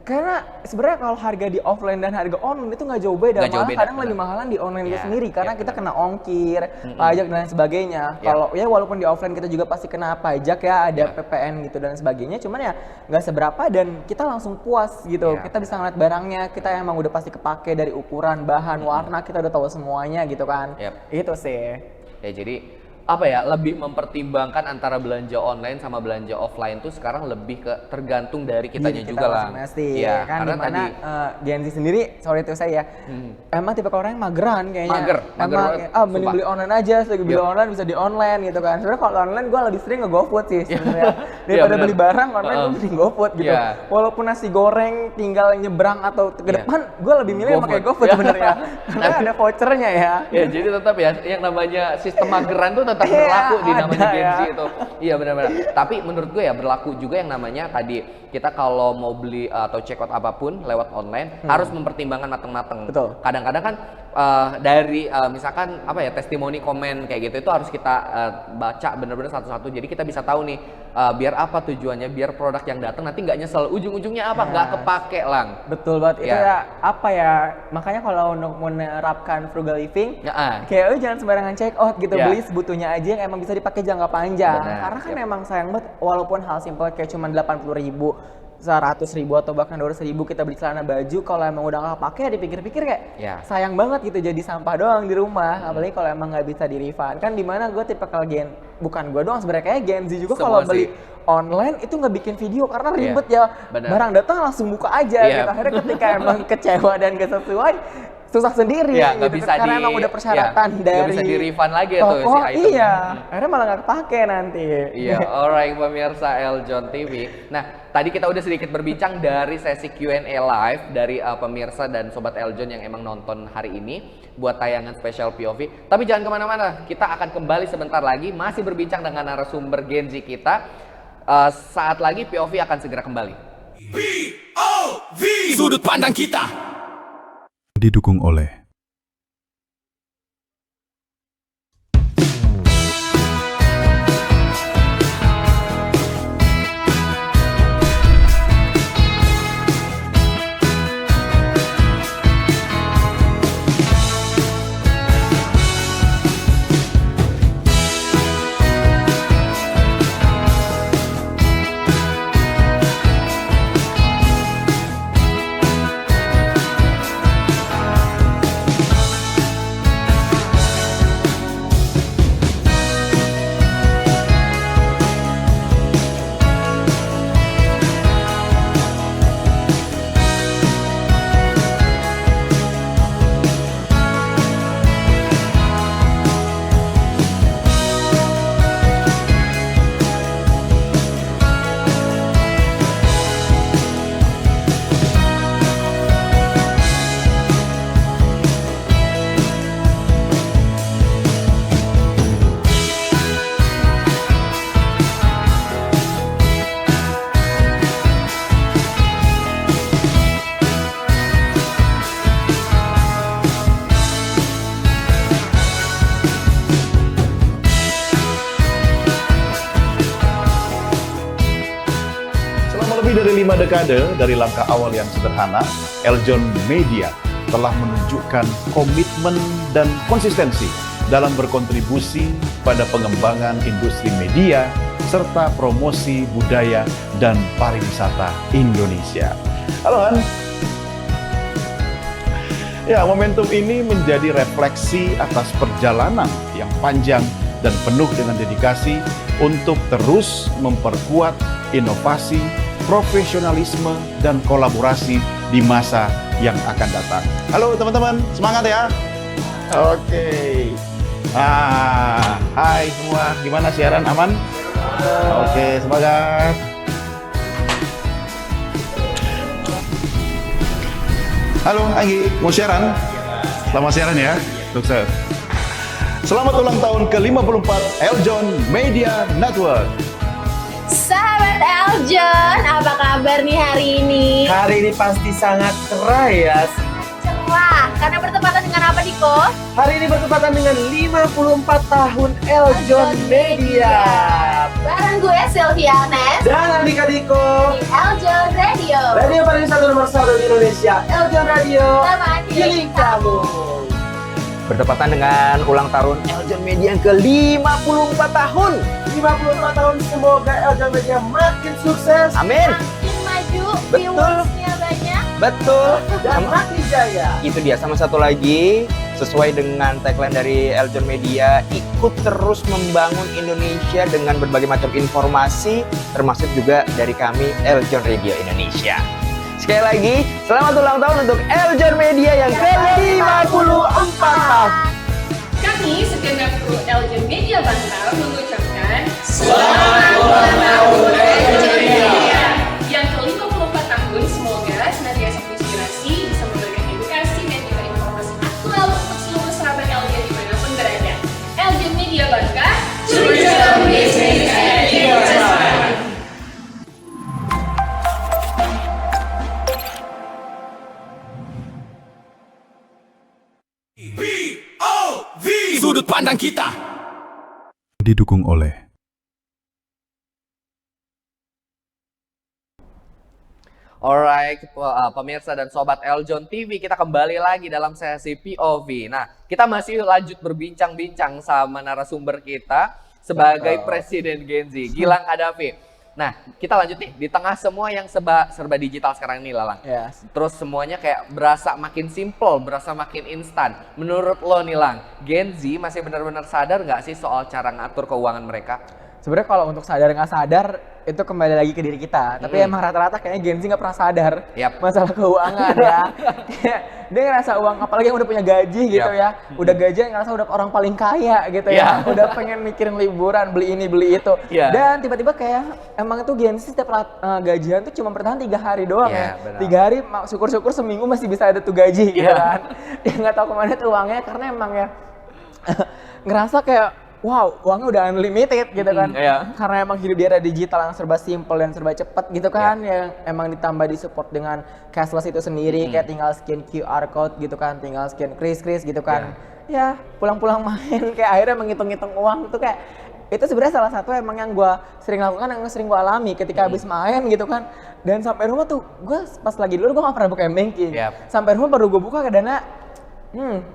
Karena sebenarnya kalau harga di offline dan harga online itu nggak jauh beda, malah kadang lebih mahalan di online itu sendiri karena kita kena ongkir, pajak dan lain sebagainya. Kalau ya walaupun di offline kita juga pasti kena pajak ya, ada PPN gitu dan sebagainya, cuman ya nggak seberapa dan kita langsung puas gitu. Kita bisa ngeliat barangnya, kita emang udah pasti kepake dari ukuran, bahan, warna, kita udah tahu semuanya gitu kan. Itu sih. Ya jadi apa ya, lebih mempertimbangkan antara belanja online sama belanja offline tuh sekarang lebih ke tergantung dari kitanya juga lah. Iya, kan karena dimana Gen Z sendiri, sorry itu saya emang tipe orang yang mageran kayaknya. Mager mending beli online aja, lagi beli online bisa di online gitu kan. Sebenarnya kalau online gue lebih sering nge-GoFood sih sebenarnya. Daripada beli barang online gue mending GoFood gitu. Walaupun nasi goreng tinggal nyebrang atau ke depan, gue lebih milih pakai GoFood sebenarnya. Karena ada vouchernya ya. Ya jadi tetap ya yang namanya sistem mageran tuh tetap berlaku di namanya Gen Z itu. Iya benar-benar. Tapi menurut gue ya berlaku juga yang namanya tadi kita kalau mau beli atau check out apapun lewat online harus mempertimbangkan matang-matang. Betul. Kadang-kadang kan dari misalkan apa ya testimoni komen kayak gitu itu harus kita baca benar-benar satu-satu. Jadi kita bisa tahu nih Biar apa tujuannya? Biar produk yang datang nanti nggak nyesel. Ujung-ujungnya apa? Nggak kepake lang. Betul banget. Itu ya apa ya? Makanya kalau untuk menerapkan frugal living, kayak lu jangan sembarangan check out gitu. Beli sebutuhnya aja yang emang bisa dipakai jangka panjang. Karena kan emang sayang banget, walaupun hal simpel kayak cuma 80.000, 100.000 atau bahkan 200.000 kita beli celana baju, kalau emang udah nggak pakai, dipikir-pikir kayak sayang banget gitu, jadi sampah doang di rumah. Apalagi kalau emang nggak bisa di refund. Kan dimana gue tipikal bukan gue doang sebenarnya, kayak Gen Z juga kalau beli online itu nggak bikin video karena ribet ya. Barang datang langsung buka aja gitu. Akhirnya ketika emang kecewa dan gak sesuai, susah sendiri nggak gitu. bisa Karena emang udah persyaratan dari nggak bisa di refund lagi tuh si item. Akhirnya malah nggak kepake nanti. Alright pemirsa Eljon TV. Nah, tadi kita udah sedikit berbincang dari sesi Q&A live dari pemirsa dan Sobat Eljon yang emang nonton hari ini buat tayangan spesial POV. Tapi jangan kemana-mana, kita akan kembali sebentar lagi masih berbincang dengan narasumber Gen Z kita. Saat lagi POV akan segera kembali. POV, sudut pandang kita. Didukung oleh dari 5 dekade dari langkah awal yang sederhana, Eljon Media telah menunjukkan komitmen dan konsistensi dalam berkontribusi pada pengembangan industri media serta promosi budaya dan pariwisata Indonesia. Halo Han. Ya, momentum ini menjadi refleksi atas perjalanan yang panjang dan penuh dengan dedikasi untuk terus memperkuat inovasi, profesionalisme, dan kolaborasi di masa yang akan datang. Halo teman-teman, semangat ya. Oke. Hai semua, gimana siaran, aman? Oke, semangat. Halo Anggi, mau siaran? Selamat siaran ya, sukses. Selamat ulang tahun ke-54 Eljon Media Network. Sahabat Eljon, apa kabar nih hari ini? Hari ini pasti sangat cerah ya. Cerah, karena bertepatan dengan apa Diko? Hari ini bertepatan dengan 54 tahun Eljon Media. Bareng gue Sylvia Nes dan Andika Diko di Eljon Radio. Radio pariwisata nomor 1 di Indonesia, Eljon Radio. Teman healing kamu. Bertepatan dengan ulang tahun Eljon Media yang ke-54 tahun. 54 tahun, semoga Eljon Media makin sukses. Amin. Makin maju, betul. Viewersnya banyak. Betul. Dan makin jaya. Itu dia, sama satu lagi, sesuai dengan tagline dari Eljon Media, ikut terus membangun Indonesia dengan berbagai macam informasi, termasuk juga dari kami Eljon Radio Indonesia. Sekali lagi, selamat ulang tahun untuk Eljon Media yang ke-54 tahun. Kami segenap kru Eljon Media Bantal mengucapkan selamat ulang tahun Eljon Media yang ke-54 tahun. Semoga senantiasa menginspirasi, bisa memberikan edukasi dan juga informasi aktual untuk seluruh sahabat Eljon dimanapun berada. Eljon Media Bantal, tourism business and entertainment. POV, sudut pandang kita. Didukung oleh Alright, pemirsa dan sobat Eljon TV, kita kembali lagi dalam sesi POV. Nah, kita masih lanjut berbincang-bincang sama narasumber kita sebagai Presiden Gen Z, Gilang Kadafi. Nah, kita lanjut nih, di tengah semua yang serba digital sekarang ini, Lalang. Yes. Terus semuanya kayak berasa makin simple, berasa makin instan. Menurut lo nih, Lang, Gen Z masih benar-benar sadar nggak sih soal cara ngatur keuangan mereka? Sebenarnya kalau untuk sadar nggak sadar itu kembali lagi ke diri kita. Tapi emang rata-rata kayaknya Gen Z nggak pernah sadar masalah keuangan ya. Dia ngerasa uang, apalagi yang udah punya gaji gitu ya. Udah gajian ngerasa udah orang paling kaya gitu ya. Udah pengen mikirin liburan, beli ini, beli itu. Dan tiba-tiba kayak emang itu Gen Z setiap gajian tuh cuma bertahan 3 hari doang ya. 3 hari syukur-syukur seminggu masih bisa ada tuh gaji gitu kan. Ya nggak tahu kemana tuh uangnya karena emang ya ngerasa kayak wow, uangnya udah unlimited gitu kan. Karena emang hidup di era digital yang serba simple dan serba cepat gitu kan. Yang emang ditambah disupport dengan cashless itu sendiri. Kayak tinggal scan QR code gitu kan. Tinggal scan kris-kris gitu kan. Ya pulang-pulang main kayak akhirnya menghitung-hitung uang tuh kayak itu sebenarnya salah satu emang yang gue sering lakukan, yang sering gue alami ketika habis main gitu kan. Dan sampai rumah tuh gue pas lagi dulu gue gak pernah buka banking. Sampai rumah baru gue buka ke Dana.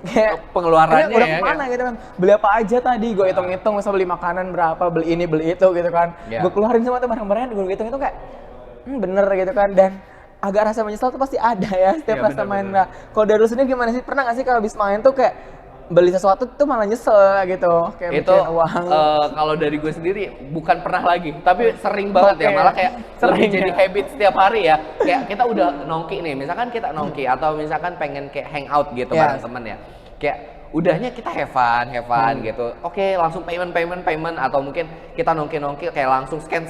Kayak pengeluarannya udah kemana gitu kan, beli apa aja tadi gue hitung-hitung, misal beli makanan berapa, beli ini beli itu gitu kan. Gue keluarin semua tuh barang-barangnya, gue hitung-hitung kayak bener gitu kan. Dan agak rasa menyesal tuh pasti ada ya setiap pas main. Nah, kalau dari lu sendiri gimana sih, pernah gak sih kalau habis main tuh kayak beli sesuatu tuh malah nyesel gitu, kayak itu uang. Kalau dari gue sendiri bukan pernah lagi, tapi sering banget ya, malah kayak sering jadi habit setiap hari ya. Kayak kita udah nongki nih, misalkan kita nongki atau misalkan pengen kayak hangout gitu bareng temen ya, kayak udahnya kita have fun gitu. Oke, langsung payment atau mungkin kita nongki kayak langsung scan.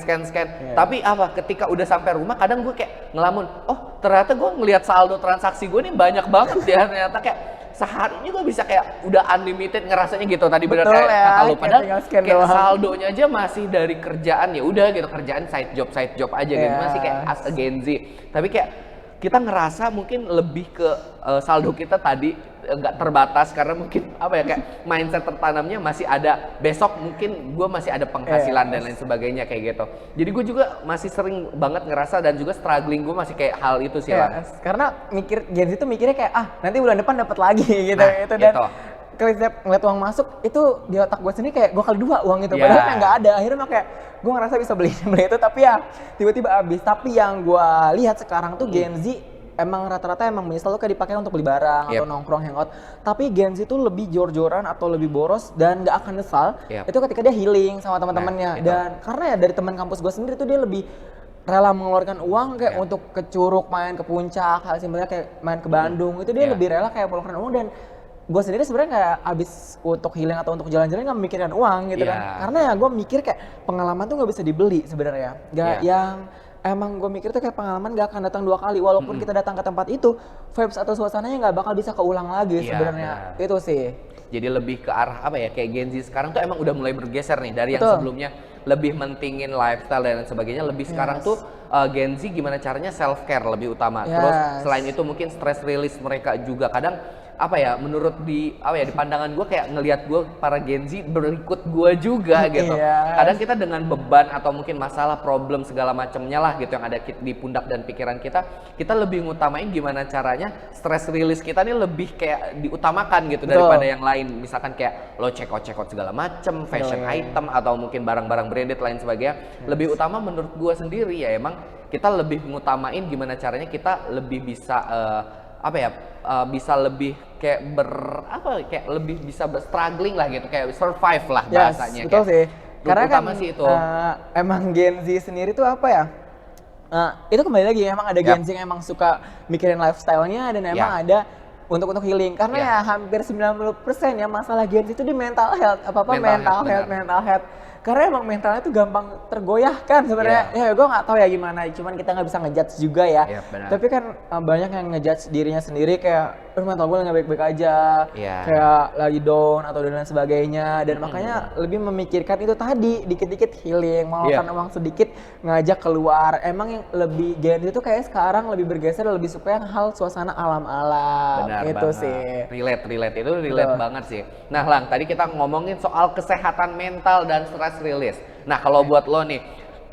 Tapi apa, ketika udah sampai rumah kadang gue kayak ngelamun, oh ternyata gue ngelihat saldo transaksi gue nih banyak banget ya, ternyata kayak sehari ini gue bisa kayak udah unlimited ngerasanya gitu. Tadi bener kayak kalau padahal kayak saldonya aja masih dari kerjaan, ya udah gitu, kerjaan side job aja gitu, masih kayak as a Gen Z. Tapi kayak kita ngerasa mungkin lebih ke saldo kita tadi nggak terbatas karena mungkin apa ya, kayak mindset tertanamnya masih ada, besok mungkin gue masih ada penghasilan dan lain sebagainya kayak gitu. Jadi gue juga masih sering banget ngerasa dan juga struggling gue masih kayak hal itu sih. Karena Gen Z itu mikirnya kayak nanti bulan depan dapat lagi gitu. Dan kalau setiap ngeliat uang masuk itu di otak gue sendiri kayak gue kali 2 uang itu, padahal kayak nggak ada. Akhirnya kayak gue ngerasa bisa beli itu, tapi ya tiba-tiba habis. Tapi yang gue lihat sekarang tuh Gen Z emang rata-rata emang menyesal tuh kayak dipakai untuk beli barang atau nongkrong hangout. Tapi Gen Z tuh lebih jor-joran atau lebih boros dan nggak akan nyesal itu ketika dia healing sama teman-temannya. Dan karena ya dari teman kampus gue sendiri tuh dia lebih rela mengeluarkan uang kayak untuk ke Curug, main ke puncak, hal simpelnya kayak main ke Bandung. Itu dia lebih rela kayak mengeluarkan uang. Dan gue sendiri sebenarnya nggak habis untuk healing atau untuk jalan-jalan nggak memikirkan uang gitu kan. Karena ya gue mikir kayak pengalaman tuh nggak bisa dibeli sebenarnya. Yang emang gue mikir tuh kayak pengalaman gak akan datang 2 kali. Walaupun kita datang ke tempat itu, vibes atau suasananya gak bakal bisa keulang lagi sebenarnya. Itu sih. Jadi lebih ke arah apa ya, kayak Gen Z sekarang tuh emang udah mulai bergeser nih dari yang sebelumnya lebih mentingin lifestyle dan sebagainya. Lebih sekarang tuh Gen Z gimana caranya self care lebih utama. Terus selain itu mungkin stress release mereka juga kadang apa ya, menurut di pandangan gue kayak ngelihat gue para Gen Z berikut gue juga gitu. Kadang kita dengan beban atau mungkin masalah problem segala macamnya lah gitu yang ada di pundak dan pikiran kita lebih ngutamain gimana caranya stress release kita nih lebih kayak diutamakan gitu daripada yang lain. Misalkan kayak lo check out segala macam, fashion item atau mungkin barang-barang branded lain sebagainya. Lebih utama menurut gue sendiri ya emang kita lebih ngutamain gimana caranya kita lebih bisa bisa lebih kayak kayak lebih bisa struggling lah gitu, kayak survive lah bahasanya. Betul sih. Karena kan sih itu. Emang Gen Z sendiri tuh apa ya? Itu kembali lagi emang ada Gen Z yang emang suka mikirin lifestyle-nya dan emang ada untuk healing. Karena ya hampir 90% ya masalah Gen Z itu di mental health, mental health. Karena emang mentalnya tuh gampang tergoyahkan sebenarnya. Ya gue nggak tahu ya gimana, cuman kita nggak bisa ngejudge juga ya. Tapi kan banyak yang ngejudge dirinya sendiri kayak mental gue nggak baik-baik aja, kayak lagi down atau dan sebagainya. Dan makanya lebih memikirkan itu tadi, dikit-dikit healing, mengeluarkan uang sedikit, ngajak keluar. Emang yang lebih Gen Z itu kayak sekarang lebih bergeser, lebih suka yang hal suasana alam-alam. Itu sih. Relate banget sih. Nah Lang, tadi kita ngomongin soal kesehatan mental dan stress release. Nah kalau buat lo nih,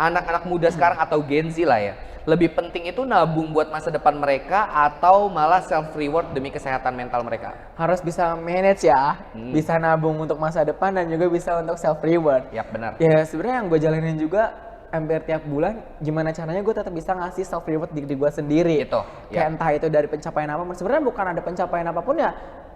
anak-anak muda sekarang atau Gen Z lah ya, lebih penting itu nabung buat masa depan mereka atau malah self reward demi kesehatan mental mereka? Harus bisa manage ya, bisa nabung untuk masa depan dan juga bisa untuk self reward. Ya benar. Ya sebenarnya yang gue jalanin juga hampir tiap bulan, gimana caranya gue tetap bisa ngasih self reward diri gue sendiri. Itu. Kayak entah itu dari pencapaian apapun. Sebenarnya bukan ada pencapaian apapun ya.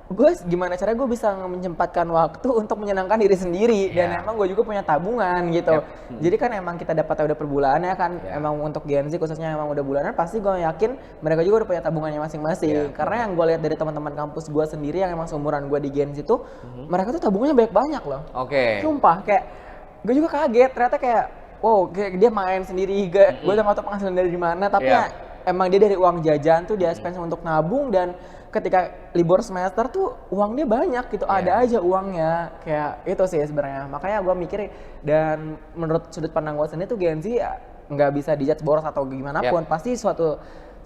Gue gimana caranya gue bisa menyempatkan waktu untuk menyenangkan diri sendiri dan emang gue juga punya tabungan gitu. Jadi kan emang kita dapatnya udah per bulan ya kan. Emang untuk Gen Z khususnya emang udah bulanan, pasti gue yakin mereka juga udah punya tabungannya masing-masing. Karena yang gue lihat dari teman-teman kampus gue sendiri yang emang seumuran gue di Gen Z itu, mereka tuh tabungannya banyak loh. Sumpah kayak gue juga kaget ternyata kayak wow, kayak dia main sendiri, gue udah gak tau penghasilan dari mana, tapi ya emang dia dari uang jajan tuh dia spend untuk nabung, dan ketika libur semester tuh uang dia banyak gitu, ada aja uangnya, kayak itu sih sebenarnya. Makanya gue mikir, dan menurut sudut pandang gue sendiri tuh Gen Z ya nggak bisa dijudge boros atau gimana pun, pasti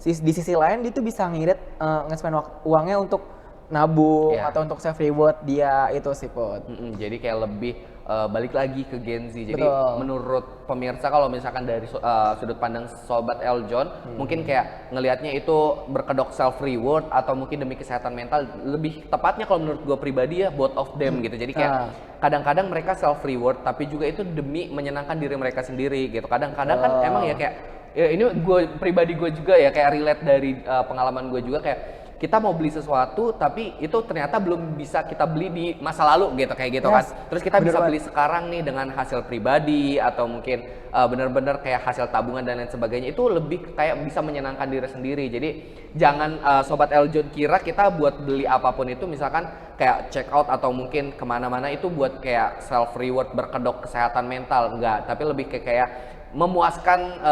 di sisi lain dia tuh bisa ngirit nge-spend uangnya untuk nabung atau untuk self reward dia, itu sih Put. Jadi kayak lebih balik lagi ke Gen Z. Jadi menurut pemirsa kalau misalkan dari sudut pandang Sobat Eljon, mungkin kayak ngelihatnya itu berkedok self reward atau mungkin demi kesehatan mental, lebih tepatnya kalau menurut gue pribadi ya both of them gitu. Jadi kayak kadang-kadang mereka self reward tapi juga itu demi menyenangkan diri mereka sendiri gitu. Kadang-kadang kan emang ya kayak ya ini gue pribadi gue juga ya kayak relate dari pengalaman gue juga, kayak kita mau beli sesuatu tapi itu ternyata belum bisa kita beli di masa lalu gitu, kayak gitu kan. Terus kita bisa beli sekarang nih dengan hasil pribadi atau mungkin benar-benar kayak hasil tabungan dan lain sebagainya, itu lebih kayak bisa menyenangkan diri sendiri. Jadi jangan Sobat Eljon kira kita buat beli apapun itu misalkan kayak check out atau mungkin kemana-mana itu buat kayak self reward berkedok kesehatan mental, enggak, tapi lebih kayak memuaskan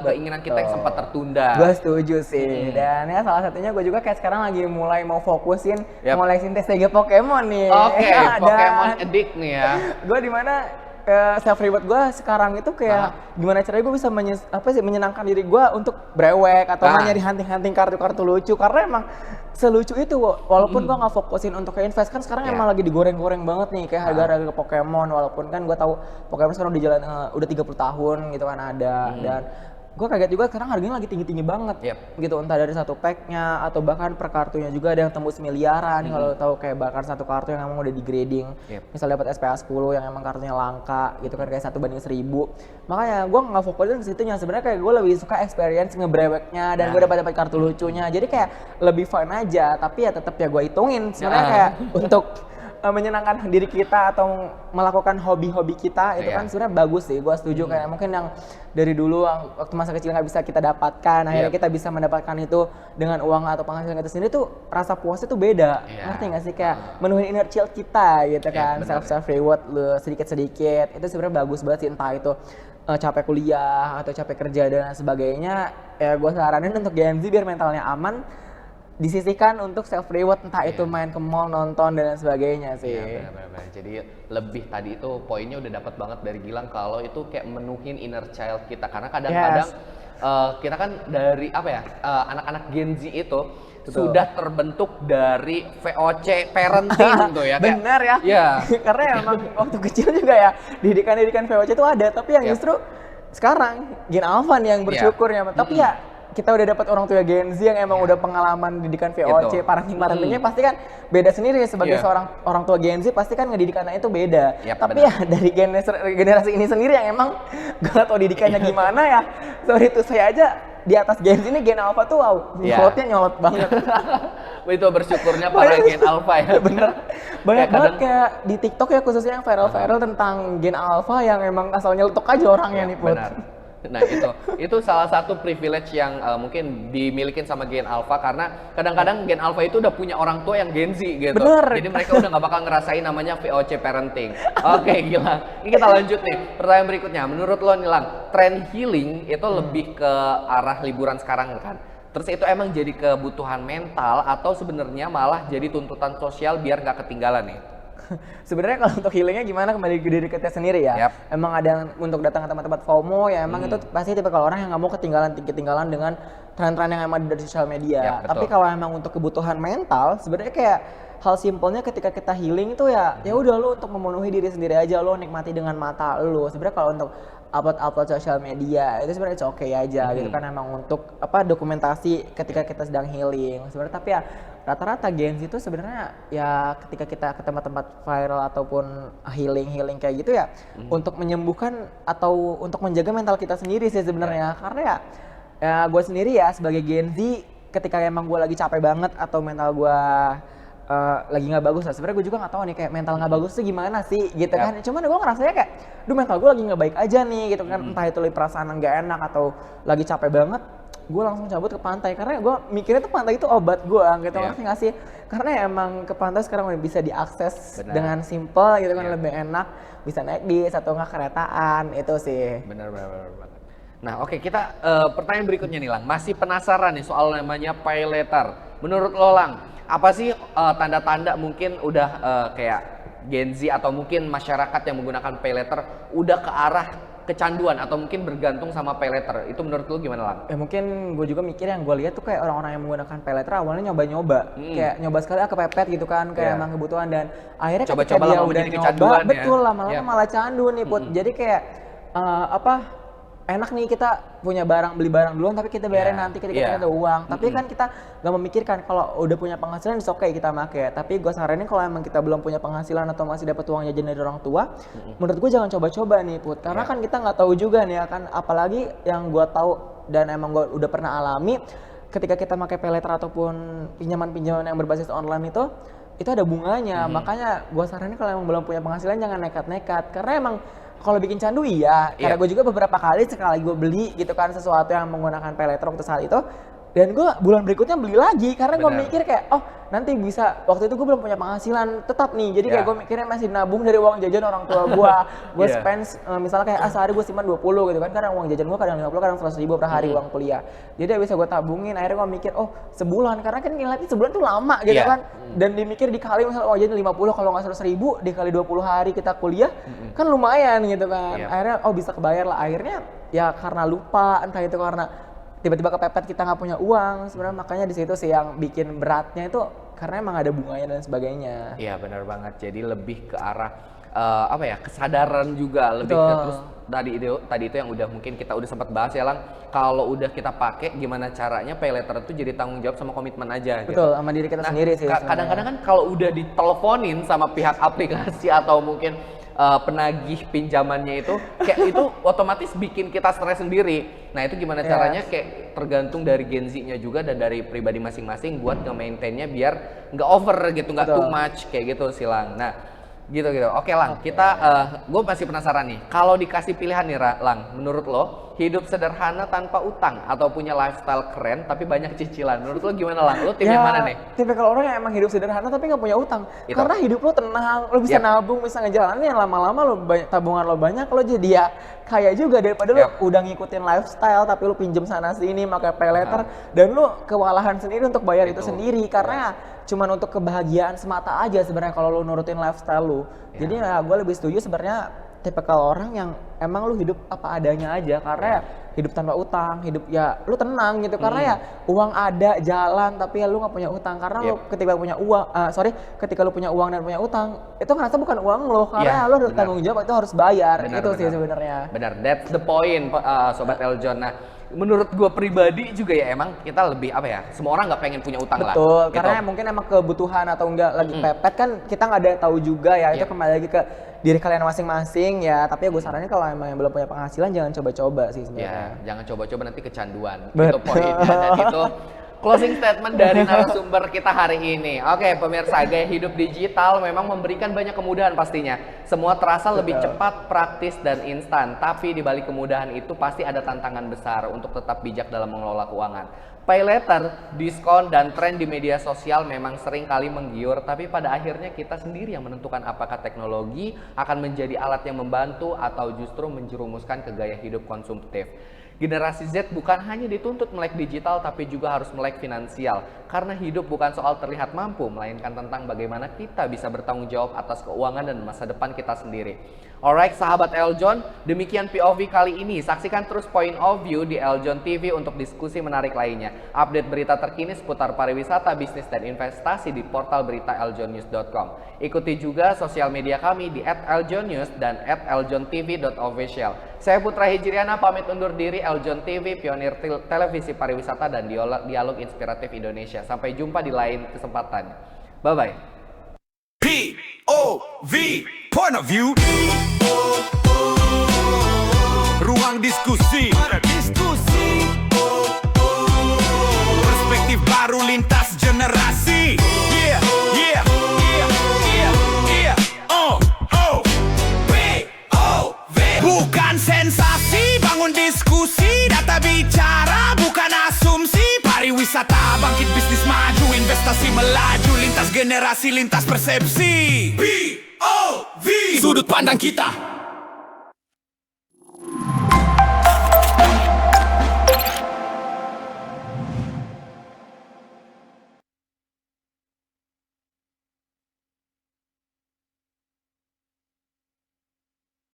keinginan kita yang sempat tertunda. Gue setuju sih. Dan ya salah satunya gue juga kayak sekarang lagi mulai mau fokusin ngolesin TCG Pokemon nih. Pokemon Addict nih ya. Gue dimana self reward gue sekarang itu kayak gimana caranya gue bisa menyenangkan diri gue untuk brewek atau nyari hunting kartu-kartu lucu, karena emang selucu itu walaupun gue nggak fokusin untuk ke invest, kan sekarang emang lagi digoreng-goreng banget nih kayak harga-harga Pokemon, walaupun kan gue tahu Pokemon sekarang udah jalan udah 30 tahun gitu kan ada, dan gue kaget juga sekarang harganya lagi tinggi-tinggi banget gitu, entah dari satu packnya atau bahkan per kartunya juga ada yang tembus miliaran. Kalau tahu kayak bahkan satu kartu yang emang udah di grading, misal dapat SPA 10 yang emang kartunya langka gitu kan, kayak 1/1000. Makanya gue nggak fokusin ke situnya, sebenarnya kayak gue lebih suka experience ngebreweknya dan gue dapat kartu lucunya, jadi kayak lebih fun aja. Tapi ya tetap ya gue hitungin sebenarnya kayak untuk menyenangkan diri kita atau melakukan hobi-hobi kita itu kan sebenarnya bagus sih, gue setuju. Kayak mungkin yang dari dulu waktu masa kecil nggak bisa kita dapatkan, akhirnya kita bisa mendapatkan itu dengan uang atau penghasilan kita sendiri, tuh rasa puasnya tuh beda. Ngerti nggak sih, kayak menuhin inner child kita gitu kan, self reward lu sedikit-sedikit, itu sebenarnya bagus banget sih. Entah itu capek kuliah atau capek kerja dan sebagainya, ya gue saranin untuk Gen Z biar mentalnya aman, disisihkan untuk self reward, entah itu main ke mall, nonton dan sebagainya sih. Benar-benar. Jadi lebih tadi itu poinnya udah dapat banget dari Gilang, kalau itu kayak menuhin inner child kita, karena kadang-kadang kita kan dari apa ya, anak-anak Gen Z itu sudah terbentuk dari VOC parenting tuh ya. Benar ya. Karena emang waktu kecil juga ya didikan VOC itu ada, tapi yang justru sekarang Gen Alpha nih yang bersyukur ya. Tapi ya kita udah dapat orang tua Gen Z yang emang udah pengalaman didikan VOC, parentingnya pasti kan beda sendiri sebagai seorang orang tua Gen Z, pasti kan ngedidik anaknya itu beda. Tapi ya dari generasi ini sendiri yang emang gak tau didikannya gimana ya. Sorry tuh, saya aja di atas Gen Z ini, Gen Alpha tuh nyolotnya nyolot banget. Itu bersyukurnya para Gen Alpha ya. Bener. Banyak banget kayak di TikTok ya khususnya yang viral-viral tentang Gen Alpha yang emang asal nyeletuk aja orangnya nih Put. Nah itu salah satu privilege yang mungkin dimilikin sama Gen Alpha, karena kadang-kadang Gen Alpha itu udah punya orang tua yang Gen Z gitu. Jadi mereka udah nggak bakal ngerasain namanya VOC parenting. Oke, Gilang. Ini kita lanjut nih. Pertanyaan berikutnya, menurut lo Nilang, tren healing itu lebih ke arah liburan sekarang kan? Terus itu emang jadi kebutuhan mental atau sebenarnya malah jadi tuntutan sosial biar nggak ketinggalan nih? Sebenarnya kalau untuk healingnya gimana, kembali ke diri kita sendiri ya. Emang ada yang untuk datang ke tempat-tempat FOMO ya, emang itu pasti tipe kalau orang yang nggak mau ketinggalan dengan tren-tren yang emang ada dari sosial media. Tapi kalau emang untuk kebutuhan mental, sebenarnya kayak hal simpelnya ketika kita healing itu ya udah lo untuk memenuhi diri sendiri aja, lo nikmati dengan mata lo. Sebenarnya kalau untuk upload sosial media itu sebenarnya it's okay aja gitu kan, emang untuk dokumentasi ketika kita sedang healing sebenarnya. Tapi ya rata-rata Gen Z itu sebenarnya ya ketika kita ke tempat-tempat viral ataupun healing kayak gitu ya untuk menyembuhkan atau untuk menjaga mental kita sendiri sih sebenarnya. Karena ya gue sendiri ya sebagai Gen Z ketika emang gue lagi capek banget atau mental gue lagi nggak bagus lah, sebenarnya gue juga nggak tahu nih kayak mental nggak bagus tuh gimana sih gitu kan. Cuman gue ngerasanya kayak mental gue lagi nggak baik aja nih gitu kan, entah itu lagi perasaan nggak enak atau lagi capek banget, gue langsung cabut ke pantai karena gue mikirnya tuh pantai itu obat gue gitu. Ngerti nggak sih? Karena emang ke pantai sekarang udah bisa diakses dengan simple gitu kan, lebih enak, bisa naik bis atau nggak keretaan itu sih. Bener banget. Nah oke, kita pertanyaan berikutnya nih Lang, masih penasaran nih soal namanya pay letter. Menurut lo Lang, apa sih tanda-tanda mungkin udah kayak Gen Z atau mungkin masyarakat yang menggunakan pay letter udah ke arah kecanduan atau mungkin bergantung sama pay letter? Itu menurut lo gimana Lang? Mungkin gue juga mikir yang gue lihat tuh kayak orang-orang yang menggunakan pay letter awalnya nyoba-nyoba, kayak nyoba sekali kepepet gitu kan, kayak emang kebutuhan, dan akhirnya ketika dia udah nyoba, betul lama-lama malah candu nih Put. Jadi kayak enak nih kita punya barang, beli barang duluan tapi kita bayarin nanti ketika kita ada uang. Tapi kan kita gak memikirkan kalau udah punya penghasilan it's okay kita make. Tapi gue saranin kalau emang kita belum punya penghasilan atau masih dapat uang jajan dari orang tua, menurut gue jangan coba-coba nih Put. Karena kan kita nggak tahu juga nih kan, apalagi yang gue tahu dan emang gue udah pernah alami, ketika kita pakai pay letter ataupun pinjaman-pinjaman yang berbasis online itu ada bunganya. Makanya gue saranin kalau emang belum punya penghasilan jangan nekat-nekat, karena emang kalau bikin candu karena gue juga beberapa kali sekali gue beli gitu kan sesuatu yang menggunakan pay letter waktu saat itu, dan gue bulan berikutnya beli lagi karena gue mikir kayak nanti bisa, waktu itu gue belum punya penghasilan tetap nih, jadi kayak gue mikirnya masih nabung dari uang jajan orang tua gue spend misalnya kayak sehari gue simpan 20 gitu kan, karena uang jajan gue kadang 50 kadang 100 ribu per hari uang kuliah, jadi bisa gue tabungin. Akhirnya gue mikir sebulan, karena kan ngeliatnya sebulan tuh lama gitu kan, dan dimikir dikali misalnya uang jajan 50 kalau nggak 100 ribu dikali 20 hari kita kuliah kan lumayan gitu kan. Akhirnya bisa kebayar lah. Akhirnya ya karena lupa, entah itu karena tiba-tiba kepepet kita nggak punya uang sebenarnya, makanya di situ sih yang bikin beratnya itu karena emang ada bunganya dan sebagainya. Iya benar banget, jadi lebih ke arah kesadaran juga, lebih ke terus tadi itu yang udah mungkin kita udah sempat bahas ya Lang, kalau udah kita pakai gimana caranya pay letter itu jadi tanggung jawab sama komitmen aja. Betul, sama diri kita sendiri sih. Kadang-kadang kan kalau udah diteleponin sama pihak aplikasi atau mungkin penagih pinjamannya itu kayak itu otomatis bikin kita stres sendiri. Nah itu gimana caranya, kayak tergantung dari Gen Z-nya juga dan dari pribadi masing-masing buat nge-maintainnya biar nggak over gitu, nggak too much kayak gitu sih Lang. Nah gitu. Oke Lang, kita gue masih penasaran nih, kalau dikasih pilihan nih Lang, menurut lo hidup sederhana tanpa utang atau punya lifestyle keren tapi banyak cicilan, menurut lo gimana Lang? Lo tim yang mana nih? Tipe kalau orang yang emang hidup sederhana tapi nggak punya utang, karena hidup lo tenang, lo bisa nabung, bisa ngejalanin, yang lama-lama lo tabungan lo banyak, lo jadi ya kaya juga daripada lo udah ngikutin lifestyle tapi lo pinjem sana sini pakai pay letter dan lo kewalahan sendiri untuk bayar itu sendiri, karena cuman untuk kebahagiaan semata aja sebenarnya kalau lo nurutin lifestyle lo. Jadi ya gue lebih setuju sebenarnya tipikal orang yang emang lu hidup apa adanya aja, karena ya hidup tanpa utang, hidup ya lu tenang gitu, karena ya uang ada jalan tapi ya lu nggak punya utang, karena lu ketika punya uang ketika lu punya uang dan punya utang itu ngerasa bukan uang lo, karena lu tanggung jawab itu harus bayar. Sih sebenarnya. Benar, that's the point Sobat Eljon. Nah menurut gue pribadi juga ya emang kita lebih semua orang nggak pengen punya utang lah. Betul, karena mungkin emang kebutuhan atau enggak lagi pepet kan kita nggak ada tahu juga ya, itu kembali lagi ke diri kalian masing-masing ya. Tapi ya gue saranin kalau emang yang belum punya penghasilan jangan coba-coba sih sebenarnya. Jangan coba-coba, nanti kecanduan. Itu poinnya, dan itu closing statement dari narasumber kita hari ini. Oke pemirsa, gaya hidup digital memang memberikan banyak kemudahan pastinya. Semua terasa lebih cepat, praktis, dan instan. Tapi di balik kemudahan itu pasti ada tantangan besar untuk tetap bijak dalam mengelola keuangan. Pay letter, diskon, dan tren di media sosial memang sering kali menggiur, tapi pada akhirnya kita sendiri yang menentukan apakah teknologi akan menjadi alat yang membantu atau justru menjerumuskan ke gaya hidup konsumtif. Generasi Z bukan hanya dituntut melek digital tapi juga harus melek finansial, karena hidup bukan soal terlihat mampu, melainkan tentang bagaimana kita bisa bertanggung jawab atas keuangan dan masa depan kita sendiri. Alright sahabat Eljon, demikian POV kali ini. Saksikan terus Point of View di Eljon TV untuk diskusi menarik lainnya. Update berita terkini seputar pariwisata, bisnis, dan investasi di portal berita eljonnews.com. Ikuti juga sosial media kami di @eljonnews dan @eljontv.official. Saya Putra Hijriana pamit undur diri. Eljon TV, pionir televisi pariwisata dan dialog inspiratif Indonesia. Sampai jumpa di lain kesempatan. Bye-bye. POV, point of view. Ruang diskusi. Perspektif baru lintas generasi. Yeah, yeah, yeah, yeah, yeah. POV. Bukan sensasi, bangun diskusi. Data bicara, bukan asumsi. Pariwisata, bangkit bisnis maju. Investasi melaju, lintas generasi, lintas persepsi. POV, sudut pandang kita.